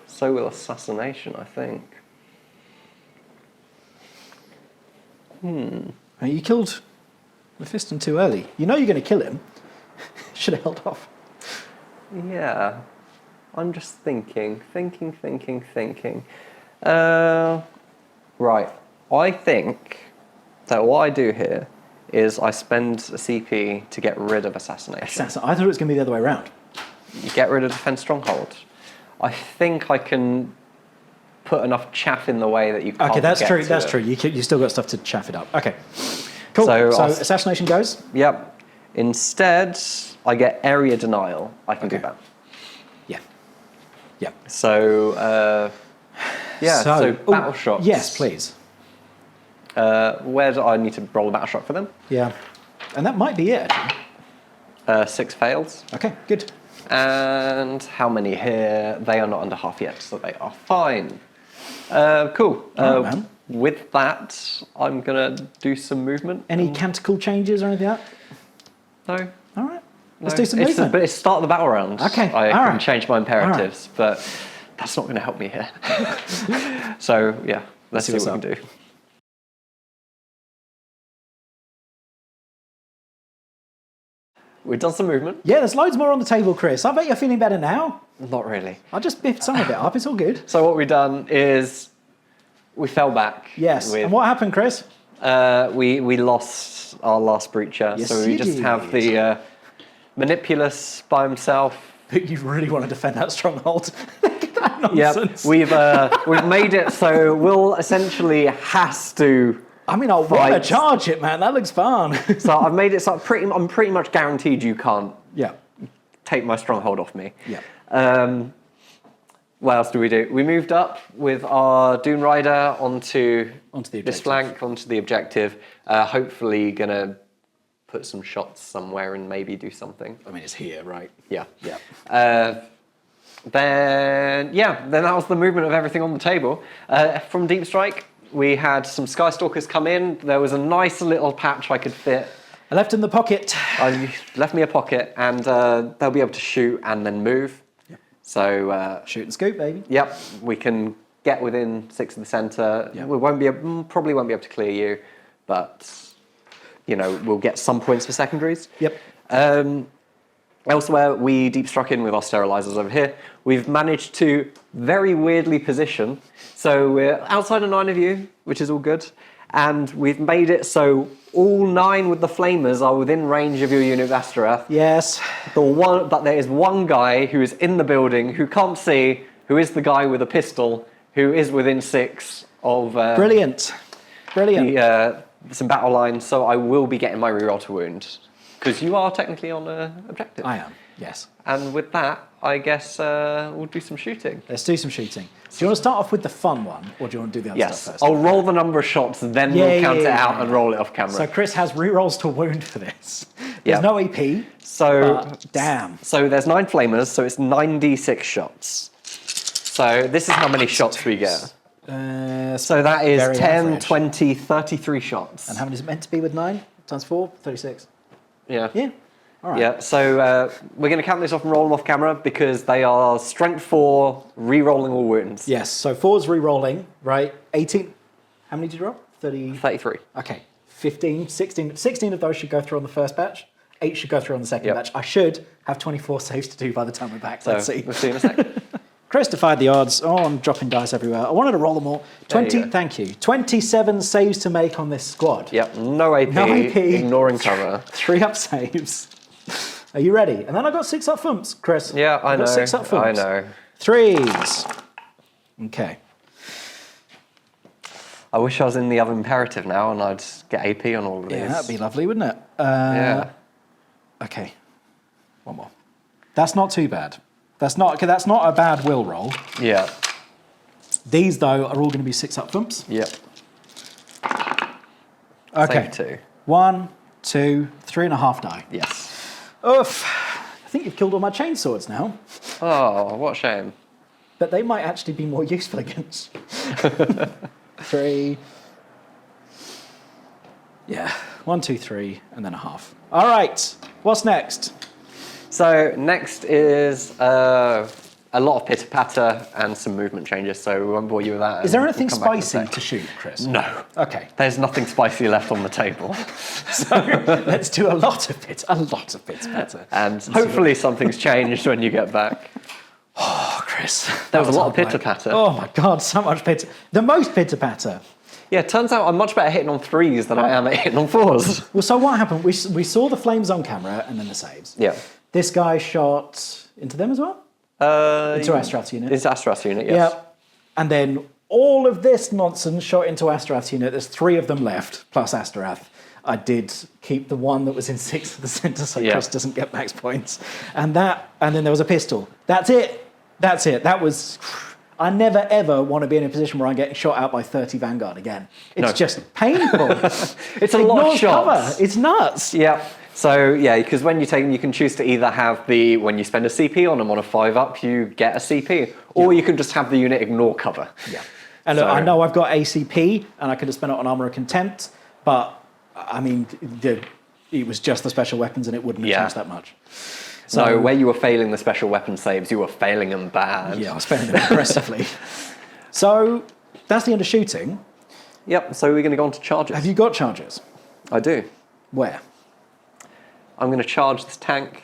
So will assassination, I think. You killed Mephiston too early. You know you're going to kill him. Should have held off. Yeah. I'm just thinking. Right. I think that what I do here is I spend a CP to get rid of assassination. I thought it was going to be the other way around. You get rid of defense stronghold. I think I can put enough chaff in the way that you can't. Okay, that's get true. to That's it. true. You still got stuff to chaff it up. Okay, cool. So So I'll- assassination goes. Yep. Instead, I get area denial. I can do Okay. that. Yeah. Yeah. So, yeah. So battle shots. Yes, please. Where do I need to roll a battle shot for them? Yeah. And that might be it, actually. 6 fails. Okay, good. And how many here? They are not under half yet, so they are fine. Cool. All right, man. With that, I'm going to do some movement. Any canticle changes or anything like that? No. All right. Let's No. do some movement. But it's start of the battle round. Okay, I all can right. change my imperatives, but that's not going to help me here. So, yeah, let's see what's what we up. can do. We've done some movement. Yeah, there's loads more on the table, Chris. I bet you're feeling better now. Not really. I just biffed some of it up. It's all good. So what we've done is we fell back. Yes. With, And what happened, Chris? we lost our last breacher. Yes, so we you just did. have the Manipulus by himself. You really want to defend that stronghold. Look at that Yep. nonsense. We've made it so Will essentially has to. I mean, I want to Right. charge it, man. That looks fun. So I've made it so I'm pretty much guaranteed you can't Yeah. take my stronghold off me. Yeah. What else do? We moved up with our Dune Rider onto the this objective. flank, onto the objective. Hopefully gonna put some shots somewhere and maybe do something. I mean, it's here, right? Yeah. Yeah. Then that was the movement of everything on the table. From Deep Strike, we had some Skystalkers come in. There was a nice little patch I could fit. I left in the pocket. I left me a pocket, and they'll be able to shoot and then move. Yep. So Shoot and scoop, baby. yep, we can get within 6 of the centre. Yeah. We probably won't be able to clear you, but we'll get some points for secondaries. Yep. Elsewhere, we deep struck in with our sterilizers over here. We've managed to very weirdly position. So we're outside of 9 of you, which is all good. And we've made it so all 9 with the flamers are within range of your unit of Astorath. Yes. But there is one guy who is in the building, who can't see, who is the guy with a pistol, who is within 6 of... Brilliant. some battle lines, so I will be getting my reroll to wound. Because you are technically on an objective. I am, yes. And with that, I guess we'll do some shooting. Let's do some shooting. Do you want to start off with the fun one, or do you want to do the other stuff first? I'll roll the number of shots, then we'll count it out and roll it off camera. So Chris has rerolls to wound for this. There's no AP, but damn. So there's 9 flamers, so it's 9d6 shots. So this is how many shots we get. So that is 10, average. 20, 33 shots. And how many is it meant to be with 9 times 4? 36. Yeah. Yeah. All right. Yeah, so we're going to count this off and roll them off camera because they are strength 4, re-rolling all wounds. Yes, so 4's re-rolling, right? 18. How many did you roll? 33. Okay. 15, 16 of those should go through on the first batch. 8 should go through on the second batch. I should have 24 saves to do by the time we're back. Let's see. We'll see in a second. Chris defied the odds. Oh, I'm dropping dice everywhere. I wanted to roll them all. 20, thank you. 27 saves to make on this squad. Yep, no AP, ignoring cover. 3 up saves. Are you ready? And then I got 6 up thumps, Chris. Yeah, I know. 6 up thumps. I know. 3s. Okay. I wish I was in the other imperative now and I'd get AP on all of these. Yeah, that'd be lovely, wouldn't it? Yeah. Okay. One more. That's not too bad. That's not a bad will roll. Yeah. These, though, are all going to be 6 up thumps. Yep. Okay. Save 2. 1, 2, 3.5 die. Yes. Oof. I think you've killed all my chainswords now. Oh, what a shame. But they might actually be more useful against 3. Yeah. 1, 2, 3, and then a half. All right. What's next? So next is a lot of pitter-patter and some movement changes, so we won't bore you with that. Is there anything spicy to shoot, Chris? No. Okay. There's nothing spicy left on the table. So let's do a lot of pitter-patter. And hopefully something's changed when you get back. Oh, Chris. There was a lot of pitter-patter. Oh my God, so much pitter. The most pitter-patter. Yeah, it turns out I'm much better hitting on 3s than I am at hitting on 4s. Well, so what happened? We saw the flames on camera and then the saves. Yeah. This guy shot into them as well? Into Astorath's unit. Into Astorath's unit, yes. Yeah. And then all of this nonsense shot into Astorath's unit. There's 3 of them left, plus Astorath. I did keep the one that was in 6 of the centre so Chris doesn't get max points. And then there was a pistol. That's it. That was... I never, ever want to be in a position where I'm getting shot out by 30 Vanguard again. It's just painful. It's a lot of shots. Cover. It's nuts. Yeah. So, yeah, because when you take them, you can choose to either have when you spend a CP on them on a 5-up, you get a CP. Or you can just have the unit ignore cover. Yeah. And look, I know I've got ACP, and I could have spent it on Armour of Contempt, but, I mean, it was just the special weapons, and it wouldn't have changed that much. So where you were failing the special weapon saves, you were failing them bad. Yeah, I was failing them aggressively. So that's the end of shooting. Yep, so we're going to go on to charges. Have you got charges? I do. Where? I'm going to charge this tank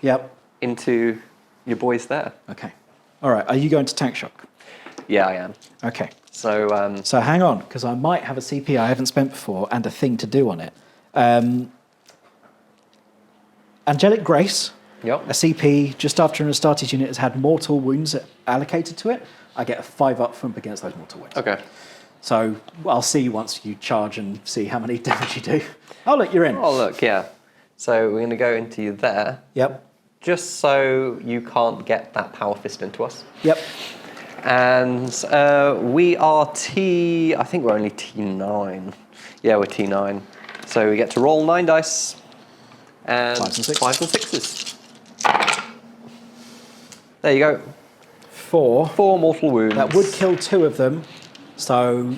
into your boys there. Okay. All right, are you going to tank shock? Yeah, I am. Okay. So so hang on, because I might have a CP I haven't spent before and a thing to do on it. Angelic Grace. Yep. A CP just after an Astartes unit has had mortal wounds allocated to it. I get a 5 up thump against those mortal wounds. Okay. So I'll see once you charge and see how many damage you do. Oh, look, you're in. Oh, look, yeah. So we're going to go into you there. Yep. Just so you can't get that power fist into us. Yep. And we are I think we're only T9. Yeah, we're T9. So we get to roll 9 dice. And 5s and 6s. There you go. 4. 4 mortal wounds. That would kill 2 of them. So,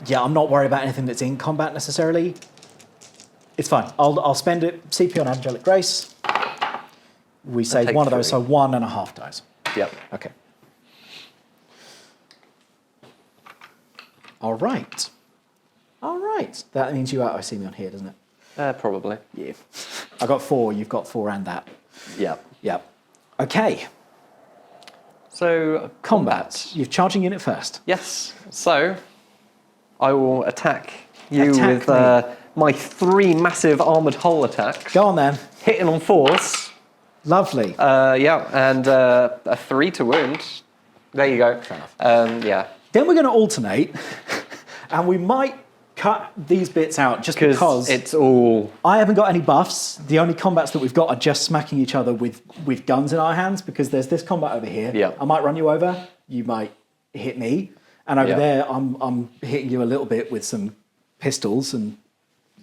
yeah, I'm not worried about anything that's in combat necessarily. It's fine. I'll spend it. CP on Angelic Grace. We save 1 of those, so 1.5 dice. Yep. Okay. All right. All right. That means you see me on here, doesn't it? Probably. Yeah. I got 4. You've got 4 and that. Yeah. Yep. Okay. So Combat. You're charging unit first. Yes. So I will attack you Attack with my 3 massive armoured hull attacks. Go on then. Hitting on 4s. Lovely. Yeah, and a 3 to wound. There you go. Fair enough. Yeah. Then we're going to alternate, and we might cut these bits out just because it's all... I haven't got any buffs. The only combats that we've got are just smacking each other with guns in our hands, because there's this combat over here. Yeah. I might run you over. You might hit me. And over there, I'm hitting you a little bit with some pistols, and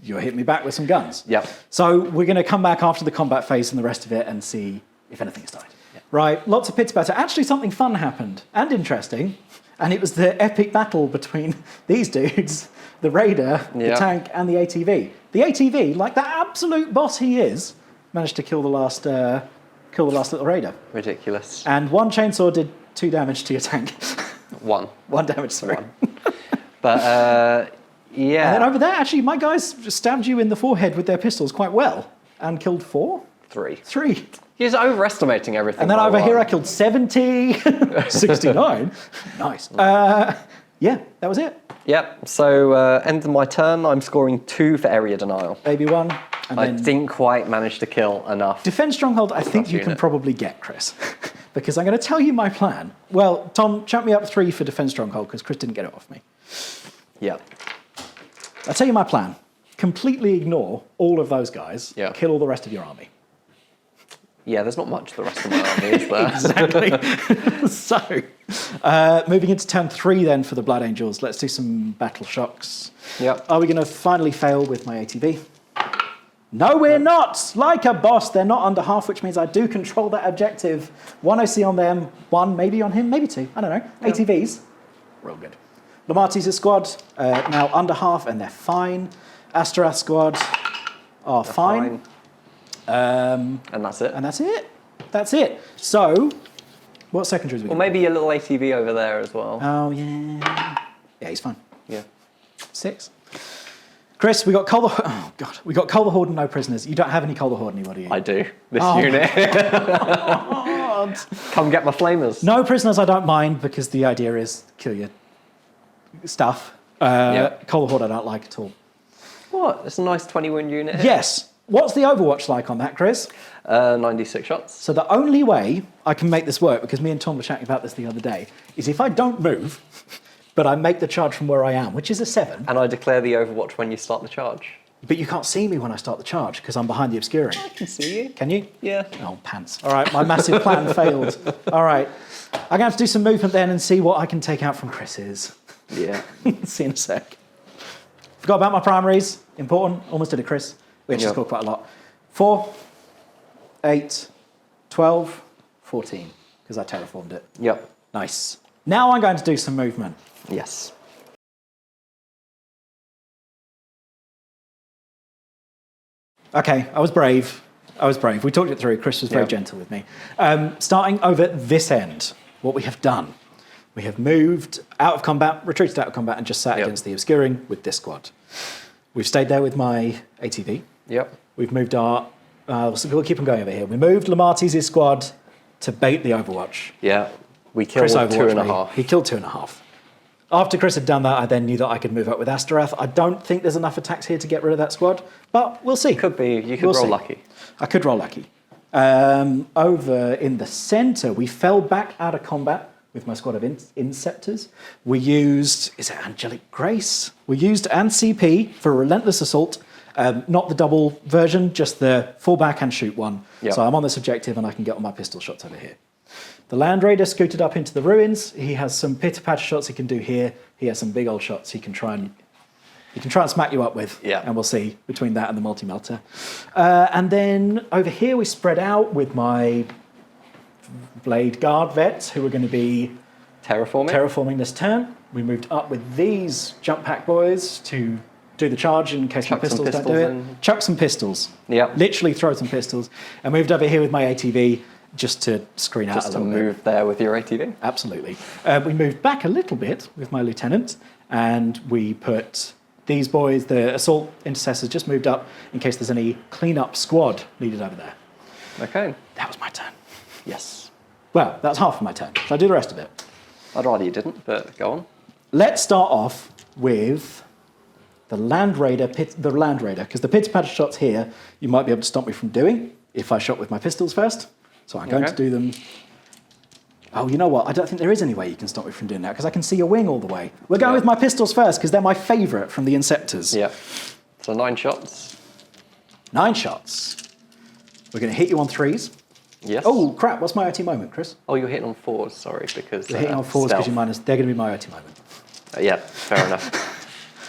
you're hitting me back with some guns. Yep. So we're going to come back after the combat phase and the rest of it and see if anything's died. Yep. Right, lots of pits batter. Actually, something fun happened and interesting, and it was the epic battle between these dudes, the Raider, the tank, and the ATV. The ATV, like the absolute boss he is, managed to kill the last little Raider. Ridiculous. And 1 chainsaw did 2 damage to your tank. 1. 1 damage, sorry. 1. But, yeah. And then over there, actually, my guys stabbed you in the forehead with their pistols quite well and killed 4? 3. 3. He's overestimating everything. And then over here, I killed 70, 69. Nice. Yeah, that was it. Yep. So, end of my turn, I'm scoring 2 for area denial. Baby 1. And I then didn't quite manage to kill enough. Defend Stronghold, I think you can probably get, Chris. Because I'm going to tell you my plan. Well, Tom, chat me up 3 for Defend Stronghold, because Chris didn't get it off me. Yep. I'll tell you my plan. Completely ignore all of those guys. Yeah. Kill all the rest of your army. Yeah, there's not much the rest of my army, is there? Exactly. So, moving into turn 3 then for the Blood Angels, let's do some battle shocks. Yep. Are we going to finally fail with my ATV? No, we're not. Like a boss, they're not under half, which means I do control that objective. 1 OC on them, 1 maybe on him, maybe 2. I don't know. Yeah. ATVs, real good. Lemartes' squad, now under half, and they're fine. Astorath squad are fine. And that's it. And that's it. That's it. So, what secondaries we got? Or maybe a little ATV over there as well. Oh, yeah. Yeah, he's fine. Yeah. 6. Chris, we got Cull the... Oh, God. We got Cull the Horde and no prisoners. You don't have any Cull the Horde anymore, do you? I do. This Oh, unit. God. Come get my flamers. No prisoners I don't mind, because the idea is kill your stuff. Cull the Horde I don't like at all. What? It's a nice 20 wound unit here. Yes. What's the Overwatch like on that, Chris? 96 shots. So the only way I can make this work, because me and Tom were chatting about this the other day, is if I don't move, but I make the charge from where I am, which is a 7. And I declare the Overwatch when you start the charge. But you can't see me when I start the charge, because I'm behind the obscuring. I can see you. Can you? Yeah. Oh, pants. All right, my massive plan failed. All right. I'm going to have to do some movement then and see what I can take out from Chris's. Yeah. See you in a sec. Forgot about my primaries. Important. Almost did a Chris. We actually scored quite a lot. 4, 8, 12, 14, because I terraformed it. Yep. Nice. Now I'm going to do some movement. Yes. Okay, I was brave. We talked it through. Chris was very gentle with me. Starting over this end, what we have done, we have moved out of combat, retreated out of combat, and just sat against the obscuring with this squad. We've stayed there with my ATV. Yep. We've moved our... so we'll keep them going over here. We moved Lemartes' squad to bait the Overwatch. Yeah. We killed Chris overwatched 2.5. me. He killed 2.5. After Chris had done that, I then knew that I could move up with Astorath. I don't think there's enough attacks here to get rid of that squad, but we'll see. Could be. You could We'll roll see. lucky. I could roll lucky. Over in the centre, we fell back out of combat with my squad of Inceptors. We used, is it Angelic Grace? We used ANCP for Relentless Assault, not the double version, just the fall back and shoot one. Yep. So I'm on this objective and I can get all my pistol shots over here. The Land Raider scooted up into the ruins. He has some pitter-patter shots he can do here. He has some big old shots he can try and smack you up with. Yeah. And we'll see between that and the multi-melter. And then over here we spread out with my Bladeguard vets, who are going to be terraforming this turn. We moved up with these jump pack boys to do the charge in case my pistols don't do it. Chuck some pistols. Yep. Literally throw some pistols. And moved over here with my ATV. just to screen out Just a to little bit. move there with your ATV. Absolutely. We moved back a little bit with my lieutenant, and we put these boys, the assault intercessors, just moved up in case there's any clean-up squad needed over there. Okay. That was my turn. Yes. Well, that's half of my turn. Shall I do the rest of it? I'd rather you didn't, but go on. Let's start off with the Land Raider, because the pitter-patter shots here, you might be able to stop me from doing if I shot with my pistols first. So I'm going to do them. Oh, you know what? I don't think there is any way you can stop me from doing that because I can see your wing all the way. We're going with my pistols first because they're my favourite from the Inceptors. Yeah. So 9 shots. 9 shots. We're going to hit you on 3s. Yes. Oh, crap. What's my OT moment, Chris? Oh, you're hitting on 4s, sorry, because... You're hitting on 4s because you're minus. They're going to be my OT moment. Yeah, fair enough.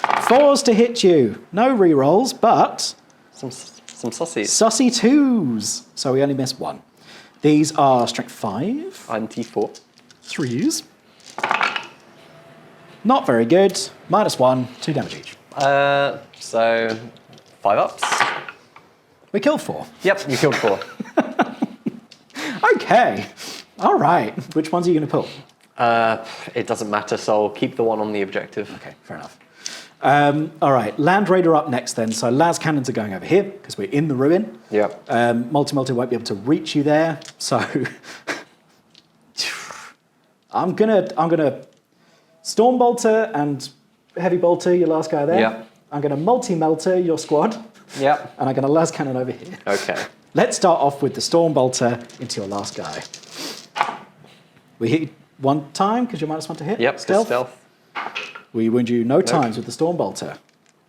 4s to hit you. No re-rolls, but... Some sussies. Sussy 2s. So we only missed 1. These are strength 5. I'm T4. 3s. Not very good. -1, 2 damage each. So 5 ups. We killed 4. Yep, you killed 4. Okay. All right. Which ones are you going to pull? It doesn't matter, so I'll keep the one on the objective. Okay, fair enough. All right, Land Raider up next then. So las cannons are going over here because we're in the ruin. Yep. Multi won't be able to reach you there. So I'm gonna Storm Bolter and Heavy Bolter, your last guy there. Yep. I'm gonna multi-melter your squad. Yep. And I'm gonna las cannon over here. Okay. Let's start off with the Storm Bolter into your last guy. We hit you 1 time because you're -1 to hit. Yep, stealth. We wound you no times with the Storm Bolter.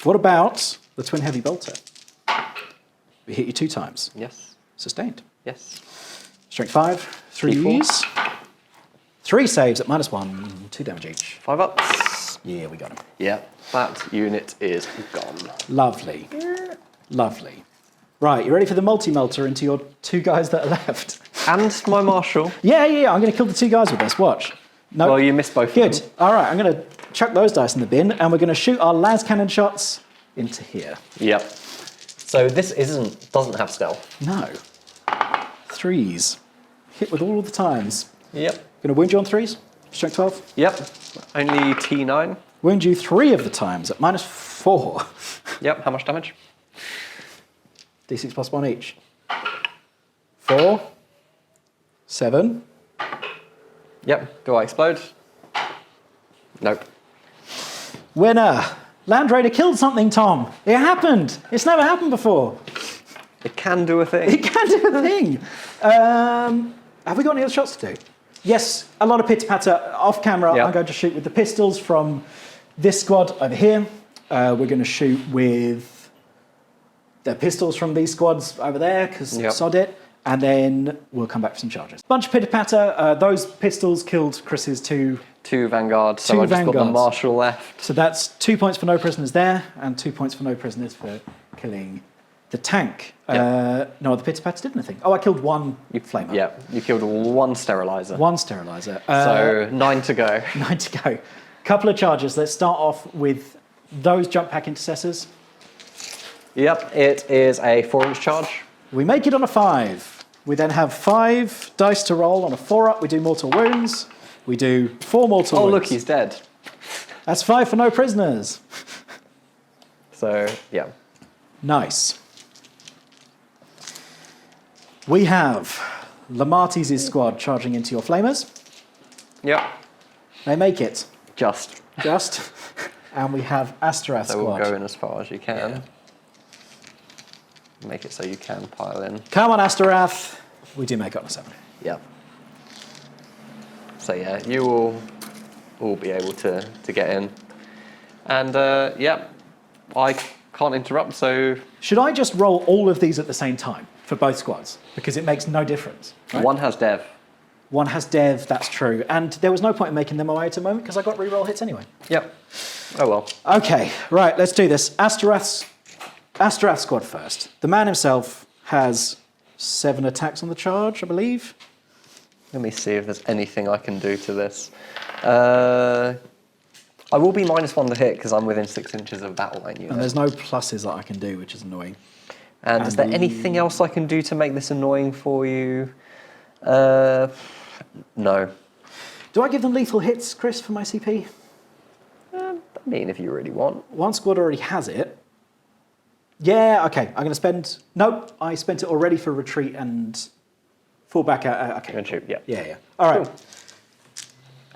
What about the Twin Heavy Bolter? We hit you 2 times. Yes. Sustained. Yes. Strength 5, 3s. 3 saves at -1, 2 damage each. 5 ups. Yeah, we got him. Yeah, that unit is gone. Lovely. Lovely. Right, you ready for the multi-melter into your 2 guys that are left? And my marshal. Yeah, I'm going to kill the 2 guys with this. Watch. No. Well, you missed both Good. of them. All right, I'm going to chuck those dice in the bin, and we're going to shoot our las cannon shots into here. Yep. So this doesn't have stealth. No. 3s. Hit with all of the times. Yep. Going to wound you on 3s. Strength 12. Yep. Only T9. Wound you 3 of the times at -4. Yep. How much damage? D6 plus 1 each. 4. 7. Yep. Do I explode? Nope. Winner. Land Raider killed something, Tom. It happened. It's never happened before. It can do a thing. It can do a thing. Have we got any other shots to do? Yes, a lot of pitter-patter. Off camera, Yep. I'm going to shoot with the pistols from this squad over here. We're going to shoot with the pistols from these squads over there, because Yep. sod it. And then we'll come back for some charges. Bunch of pitter-patter. Those pistols killed Chris's 2. 2 Vanguard, so 2 I've just got the Vanguards. marshal left. So that's 2 points for no prisoners there, and 2 points for no prisoners for killing the tank. Yep. No, the pitter-patter did anything. Oh, I killed 1 flamer. Yeah, you killed 1 sterilizer. 1 sterilizer. So 9 to go. 9 to go. Couple of charges. Let's start off with those jump pack intercessors. Yep, it is a 4-inch charge. We make it on a 5. We then have 5 dice to roll. On a 4-up, we do mortal wounds. We do 4 mortal wounds. Oh, look, he's dead. That's 5 for no prisoners. So, yeah. Nice. We have Lemartes' squad charging into your flamers. Yep, They make it. just. Just. And we have Astorath So we'll squad. go in as far as you can. Make it so you can pile in. Come on, Astorath. We do make it on a 7. Yep. So yeah, you will all be able to get in. And yeah, I can't interrupt, so... Should I just roll all of these at the same time for both squads? Because it makes no difference. Right? One has dev. One has dev, that's true. And there was no point in making them away at the moment because I got reroll hits anyway. Yep. Oh well. Okay, right, let's do this. Astorath squad first. The man himself has 7 attacks on the charge, I believe. Let me see if there's anything I can do to this. I will be -1 to hit because I'm within 6 inches of a battle line unit. And there's no pluses that I can do, which is annoying. And is there anything else I can do to make this annoying for you? No. Do I give them lethal hits, Chris, for my CP? I mean, if you really want. One squad already has it. Yeah, okay. I'm going to spend... Nope, I spent it already for retreat and fall back out. Okay. And shoot, yeah. Yeah. All right. Cool.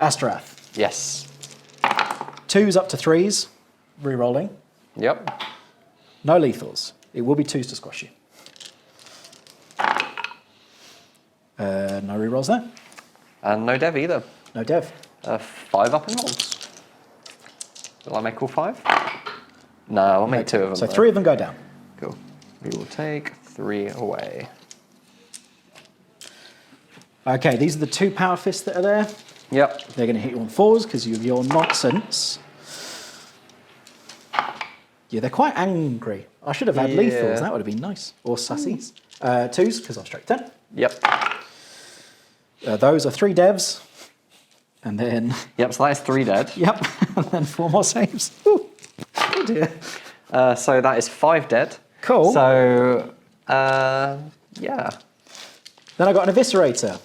Astorath. Yes. 2s up to 3s. Re-rolling. Yep. No lethals. It will be 2s to squash you. No re-rolls there. And no dev either. No dev. 5 up in hordes. Will I make all 5? No, I'll make 2 of them. So though. 3 of them go down. Cool. We will take 3 away. Okay, these are the 2 power fists that are there. Yep. They're going to hit you on 4s because of your nonsense. Yeah, they're quite angry. I should have had lethals. That would have been nice. Or sussies. 2s because I've strike 10. Yep. Those are 3 devs. And then... Yep, so that is 3 dead. Yep. And then 4 more saves. Ooh. Oh dear. So that is 5 dead. Cool. So, yeah. Then I got an Eviscerator.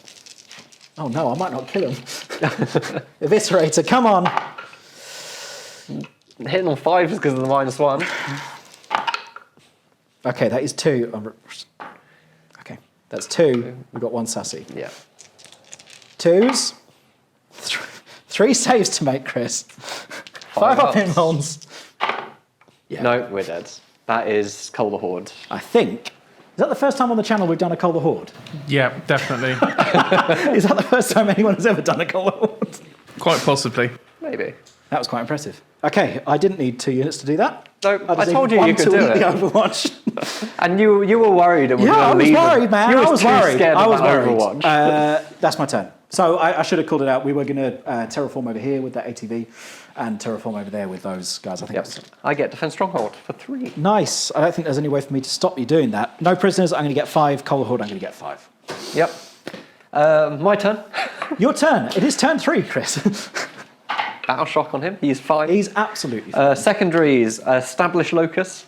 Oh no, I might not kill him. Eviscerator, come on. Hitting on 5 is because of the -1. Okay, that is 2. Okay, that's 2. We've got 1 sassy. Yeah. 2s. 3 saves to make, Chris. 5 up in rolls. Yeah. No, we're dead. That is Cull the Horde. I think. Is that the first time on the channel we've done a Cull the Horde? Yeah, definitely. Is that the first time anyone has ever done a Cull the Horde? Quite possibly. Maybe. That was quite impressive. Okay, I didn't need 2 units to do that. No, just I told needed you you one could to do eat it. the Overwatch. And you were worried it was Yeah, I going to was leave. worried, man. You I was too worried. scared I was about worried. Overwatch. That's my turn. So I should have called it out. We were going to terraform over here with that ATV and terraform over there with those guys. I think. Yep. I get Defense Stronghold for 3. Nice. I don't think there's any way for me to stop you doing that. No prisoners. I'm going to get 5. Cold Horde. I'm going to get 5. Yep. My turn. Your turn. It is turn 3, Chris. Battle Shock on him. He's 5. He's absolutely fine. Secondaries, Establish Locus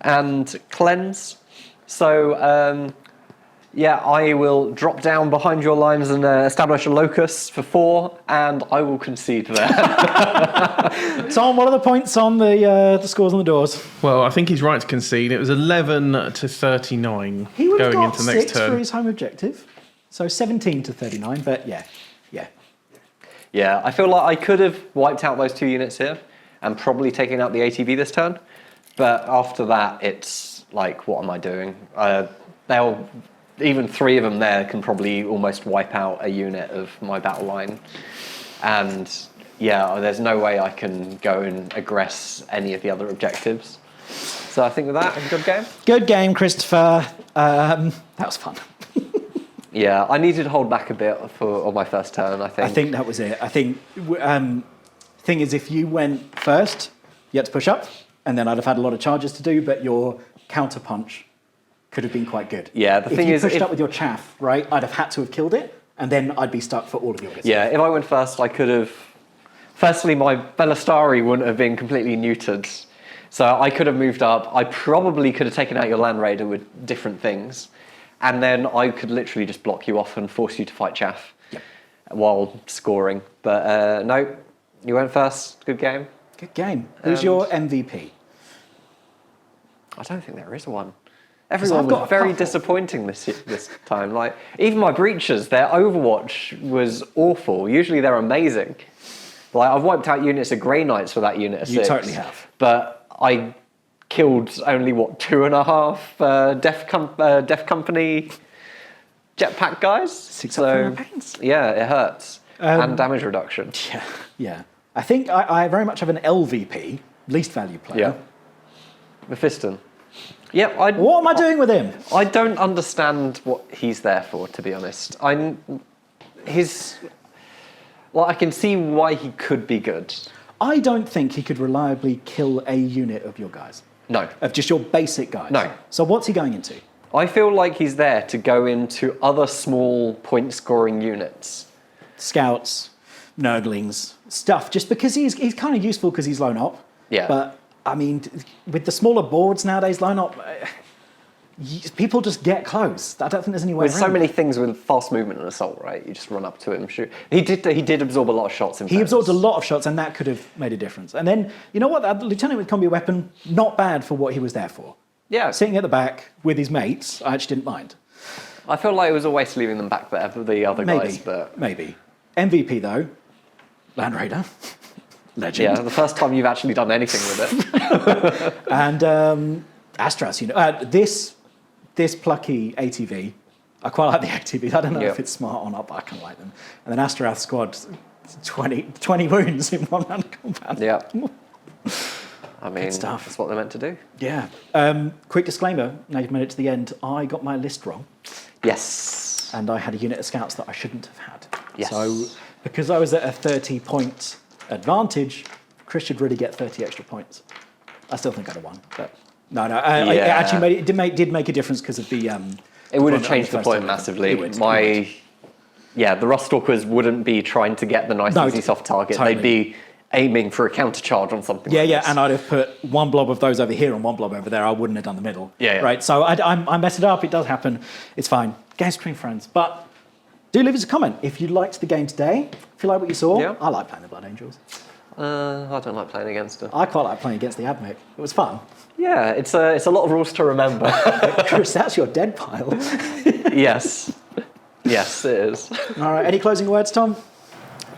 and Cleanse. So, yeah, I will drop down behind your lines and establish a Locus for 4, and I will concede there. Tom, what are the points on the scores on the doors? Well, I think he's right to concede. It was 11 to 39 He would have going got into next 6 for turn. his home objective. So 17 to 39, but yeah. Yeah, I feel like I could have wiped out those 2 units here and probably taken out the ATV this turn. But after that, it's like, what am I doing? Even 3 of them there can probably almost wipe out a unit of my battle line. And yeah, there's no way I can go and aggress any of the other objectives. So I think with that, a good game. Good game, Christopher. That was fun. Yeah, I needed to hold back a bit on my first turn, I think. I think that was it. I think thing is, if you went first, you had to push up, and then I'd have had a lot of charges to do, but your counter punch could have been quite good. Yeah, the thing if is, you pushed up with your chaff, right, I'd have had to have killed it, and then I'd be stuck for all of your business. Yeah, if I went first, I could have... Firstly, my Bellastari wouldn't have been completely neutered. So I could have moved up. I probably could have taken out your Land Raider with different things. And then I could literally just block you off and force you to fight chaff while scoring. But no, you went first. Good game. Good game. Who's your MVP? I don't think there is one. Everyone was very disappointing this time. Like, even my breaches, their Overwatch was awful. Usually they're amazing. Like, I've wiped out units of Grey Knights for that unit of 6. You totally have. But I killed only, 2.5 Def Company jetpack guys. 6 up from the pains. Yeah, it hurts. And damage reduction. Yeah. I think I very much have an LVP, least value player. Yeah. Mephiston. Yep. What am I doing with him? I don't understand what he's there for, to be honest. I can see why he could be good. I don't think he could reliably kill a unit of your guys. No. Of just your basic guys. No. So what's he going into? I feel like he's there to go into other small point-scoring units. Scouts, Nurglings, stuff. Just because he's kind of useful because he's lone op. Yeah. But, I mean, with the smaller boards nowadays, lone op... people just get close. I don't think there's any way With around so it. many things with fast movement and assault, right? You just run up to it and shoot. He did absorb a lot of shots. He absorbed a lot of shots, and that could have made a difference. And then, you know what? The lieutenant with Combi Weapon, not bad for what he was there for. Yeah. Sitting at the back with his mates, I actually didn't mind. I feel like it was a waste leaving them back there for the other guys, but Maybe. MVP, though, Land Raider. Legend. yeah, the first time you've actually done anything with it. And Astorath, you know, this plucky ATV, I quite like the ATVs. I don't know if it's smart or not, but I can like them. And then Astorath squad, 20 wounds in one-man combat. Yeah. I mean, stuff. that's what they're meant to do. Yeah. Quick disclaimer, now you've made it to the end, I got my list wrong. Yes. And I had a unit of scouts that I shouldn't have had. Yes. So, because I was at a 30-point advantage, Chris should really get 30 extra points. I still think I'd have won, but no. It actually did make a difference because of the. It would have changed the point massively. The Ruststalkers wouldn't be trying to get the nice, easy, soft target. Totally. They'd be aiming for a countercharge on something. Yeah, like this. and I'd have put one blob of those over here and one blob over there. I wouldn't have done the middle. Yeah. Right, so I messed it up. It does happen. It's fine. Games between friends. But do leave us a comment if you liked the game today. If you like what you saw, Yeah. I like playing the Blood Angels. I don't like playing against it. I quite like playing against the AdMech. It was fun. Yeah, it's a lot of rules to remember. Chris, that's your dead pile. Yes. Yes, it is. All right, any closing words, Tom?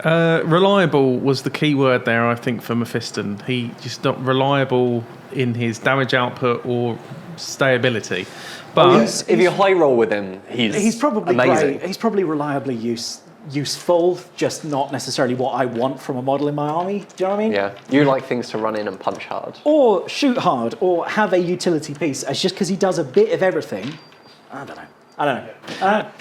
Reliable was the key word there, I think, for Mephiston. He just not reliable in his damage output or stayability. But If you high roll with him, he's probably amazing. great. He's probably reliably useful, just not necessarily what I want from a model in my army. Do you know what I mean? Yeah, you like things to run in and punch hard. Or shoot hard, or have a utility piece. It's just because he does a bit of everything. I don't know.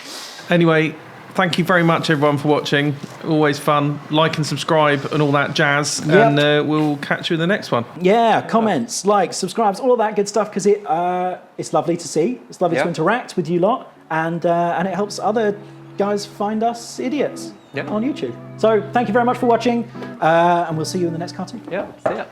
anyway, thank you very much, everyone, for watching. Always fun. Like and subscribe and all that jazz. Yep. And we'll catch you in the next one. Yeah, comments, likes, subscribes, all of that good stuff, because it's lovely to see. It's lovely to interact with you lot, and it helps other guys find us idiots on YouTube. So thank you very much for watching, and we'll see you in the next cartoon. Yeah, see ya.